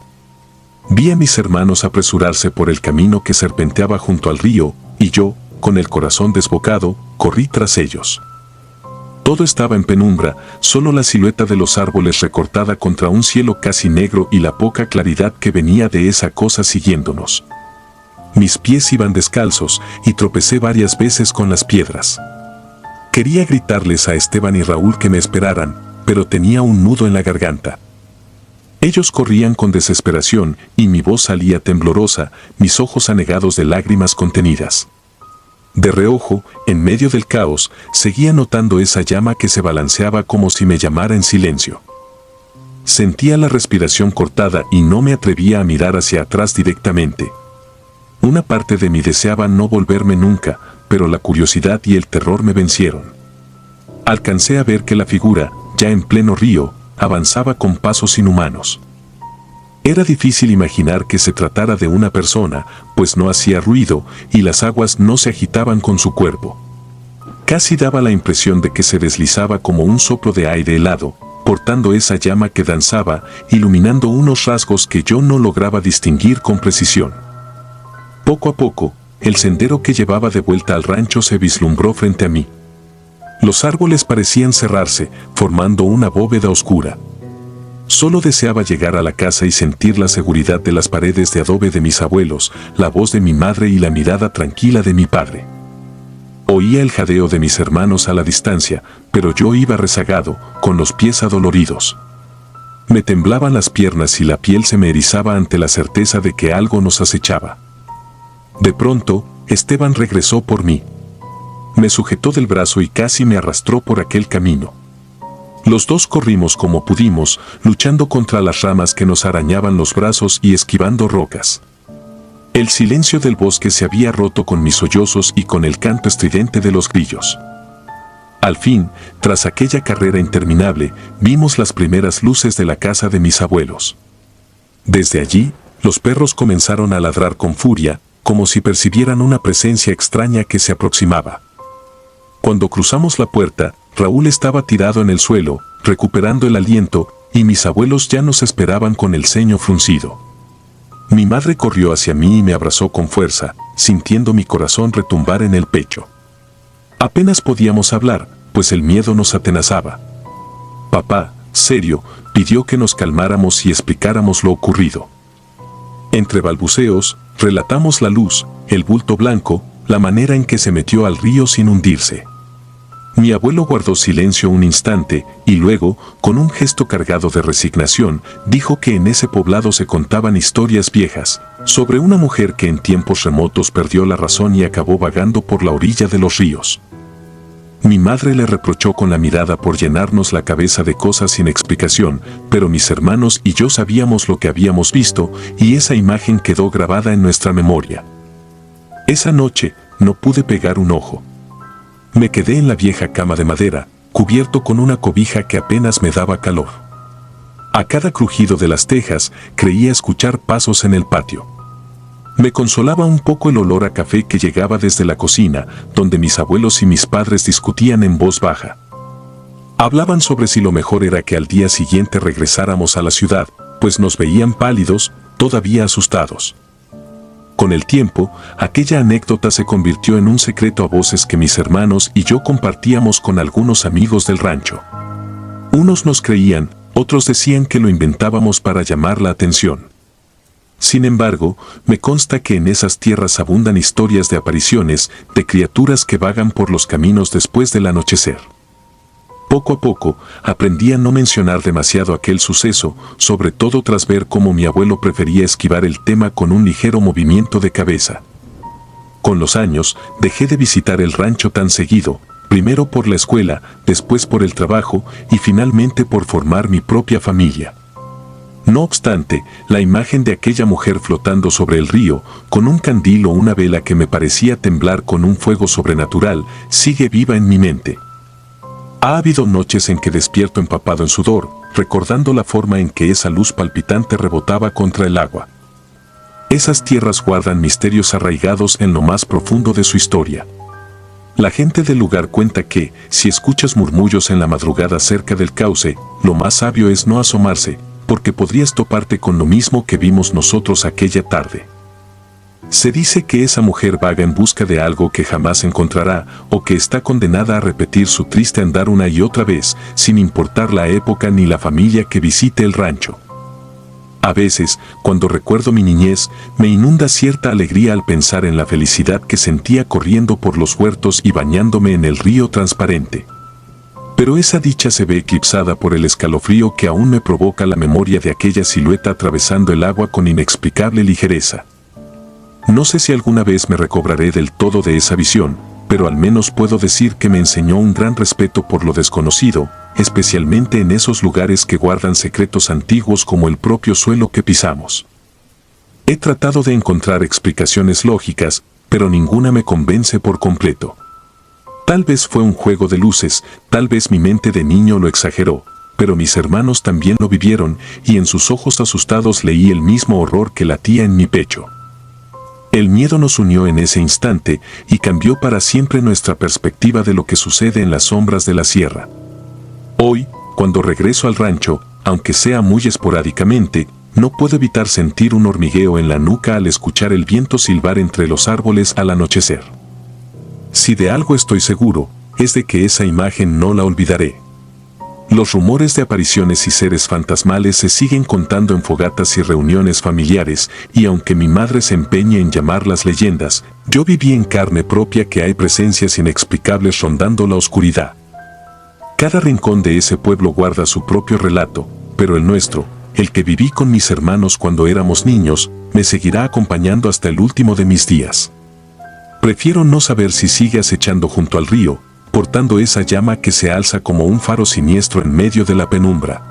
Vi a mis hermanos apresurarse por el camino que serpenteaba junto al río, y yo, con el corazón desbocado, corrí tras ellos. Todo estaba en penumbra, solo la silueta de los árboles recortada contra un cielo casi negro y la poca claridad que venía de esa cosa siguiéndonos. Mis pies iban descalzos y tropecé varias veces con las piedras. Quería gritarles a Esteban y Raúl que me esperaran, pero tenía un nudo en la garganta. Ellos corrían con desesperación y mi voz salía temblorosa, mis ojos anegados de lágrimas contenidas. De reojo, en medio del caos, seguía notando esa llama que se balanceaba como si me llamara en silencio. Sentía la respiración cortada y no me atrevía a mirar hacia atrás directamente. Una parte de mí deseaba no volverme nunca, pero la curiosidad y el terror me vencieron. Alcancé a ver que la figura, ya en pleno río, avanzaba con pasos inhumanos. Era difícil imaginar que se tratara de una persona, pues no hacía ruido y las aguas no se agitaban con su cuerpo. Casi daba la impresión de que se deslizaba como un soplo de aire helado, portando esa llama que danzaba, iluminando unos rasgos que yo no lograba distinguir con precisión. Poco a poco, el sendero que llevaba de vuelta al rancho se vislumbró frente a mí. Los árboles parecían cerrarse, formando una bóveda oscura. Solo deseaba llegar a la casa y sentir la seguridad de las paredes de adobe de mis abuelos, la voz de mi madre y la mirada tranquila de mi padre. Oía el jadeo de mis hermanos a la distancia, pero yo iba rezagado, con los pies adoloridos. Me temblaban las piernas y la piel se me erizaba ante la certeza de que algo nos acechaba. De pronto, Esteban regresó por mí. Me sujetó del brazo y casi me arrastró por aquel camino. Los dos corrimos como pudimos, luchando contra las ramas que nos arañaban los brazos y esquivando rocas. El silencio del bosque se había roto con mis sollozos y con el canto estridente de los grillos. Al fin, tras aquella carrera interminable, vimos las primeras luces de la casa de mis abuelos. Desde allí, los perros comenzaron a ladrar con furia, como si percibieran una presencia extraña que se aproximaba. Cuando cruzamos la puerta, Raúl estaba tirado en el suelo, recuperando el aliento, y mis abuelos ya nos esperaban con el ceño fruncido. Mi madre corrió hacia mí y me abrazó con fuerza, sintiendo mi corazón retumbar en el pecho. Apenas podíamos hablar, pues el miedo nos atenazaba. Papá, serio, pidió que nos calmáramos y explicáramos lo ocurrido. Entre balbuceos, relatamos la luz, el bulto blanco, la manera en que se metió al río sin hundirse. Mi abuelo guardó silencio un instante y luego, con un gesto cargado de resignación, dijo que en ese poblado se contaban historias viejas, sobre una mujer que en tiempos remotos perdió la razón y acabó vagando por la orilla de los ríos. Mi madre le reprochó con la mirada por llenarnos la cabeza de cosas sin explicación, pero mis hermanos y yo sabíamos lo que habíamos visto y esa imagen quedó grabada en nuestra memoria. Esa noche no pude pegar un ojo. Me quedé en la vieja cama de madera, cubierto con una cobija que apenas me daba calor. A cada crujido de las tejas creía escuchar pasos en el patio. Me consolaba un poco el olor a café que llegaba desde la cocina, donde mis abuelos y mis padres discutían en voz baja. Hablaban sobre si lo mejor era que al día siguiente regresáramos a la ciudad, pues nos veían pálidos, todavía asustados. Con el tiempo, aquella anécdota se convirtió en un secreto a voces que mis hermanos y yo compartíamos con algunos amigos del rancho. Unos nos creían, otros decían que lo inventábamos para llamar la atención. Sin embargo, me consta que en esas tierras abundan historias de apariciones, de criaturas que vagan por los caminos después del anochecer. Poco a poco, aprendí a no mencionar demasiado aquel suceso, sobre todo tras ver cómo mi abuelo prefería esquivar el tema con un ligero movimiento de cabeza. Con los años, dejé de visitar el rancho tan seguido, primero por la escuela, después por el trabajo y finalmente por formar mi propia familia. No obstante, la imagen de aquella mujer flotando sobre el río, con un candil o una vela que me parecía temblar con un fuego sobrenatural, sigue viva en mi mente. Ha habido noches en que despierto empapado en sudor, recordando la forma en que esa luz palpitante rebotaba contra el agua. Esas tierras guardan misterios arraigados en lo más profundo de su historia. La gente del lugar cuenta que, si escuchas murmullos en la madrugada cerca del cauce, lo más sabio es no asomarse, porque podrías toparte con lo mismo que vimos nosotros aquella tarde. Se dice que esa mujer vaga en busca de algo que jamás encontrará, o que está condenada a repetir su triste andar una y otra vez, sin importar la época ni la familia que visite el rancho. A veces, cuando recuerdo mi niñez, me inunda cierta alegría al pensar en la felicidad que sentía corriendo por los huertos y bañándome en el río transparente. Pero esa dicha se ve eclipsada por el escalofrío que aún me provoca la memoria de aquella silueta atravesando el agua con inexplicable ligereza. No sé si alguna vez me recobraré del todo de esa visión, pero al menos puedo decir que me enseñó un gran respeto por lo desconocido, especialmente en esos lugares que guardan secretos antiguos como el propio suelo que pisamos. He tratado de encontrar explicaciones lógicas, pero ninguna me convence por completo. Tal vez fue un juego de luces, tal vez mi mente de niño lo exageró, pero mis hermanos también lo vivieron y en sus ojos asustados leí el mismo horror que latía en mi pecho. El miedo nos unió en ese instante y cambió para siempre nuestra perspectiva de lo que sucede en las sombras de la sierra. Hoy, cuando regreso al rancho, aunque sea muy esporádicamente, no puedo evitar sentir un hormigueo en la nuca al escuchar el viento silbar entre los árboles al anochecer. Si de algo estoy seguro, es de que esa imagen no la olvidaré. Los rumores de apariciones y seres fantasmales se siguen contando en fogatas y reuniones familiares, y aunque mi madre se empeñe en llamarlas leyendas, yo viví en carne propia que hay presencias inexplicables rondando la oscuridad. Cada rincón de ese pueblo guarda su propio relato, pero el nuestro, el que viví con mis hermanos cuando éramos niños, me seguirá acompañando hasta el último de mis días. Prefiero no saber si sigue acechando junto al río, portando esa llama que se alza como un faro siniestro en medio de la penumbra.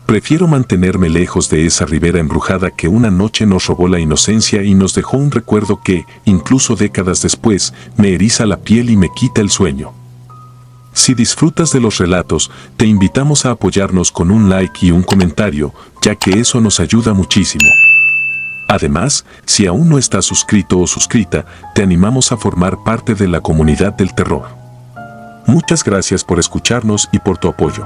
Prefiero mantenerme lejos de esa ribera embrujada que una noche nos robó la inocencia y nos dejó un recuerdo que, incluso décadas después, me eriza la piel y me quita el sueño. Si disfrutas de los relatos, te invitamos a apoyarnos con un like y un comentario, ya que eso nos ayuda muchísimo. Además, si aún no estás suscrito o suscrita, te animamos a formar parte de la comunidad del terror. Muchas gracias por escucharnos y por tu apoyo.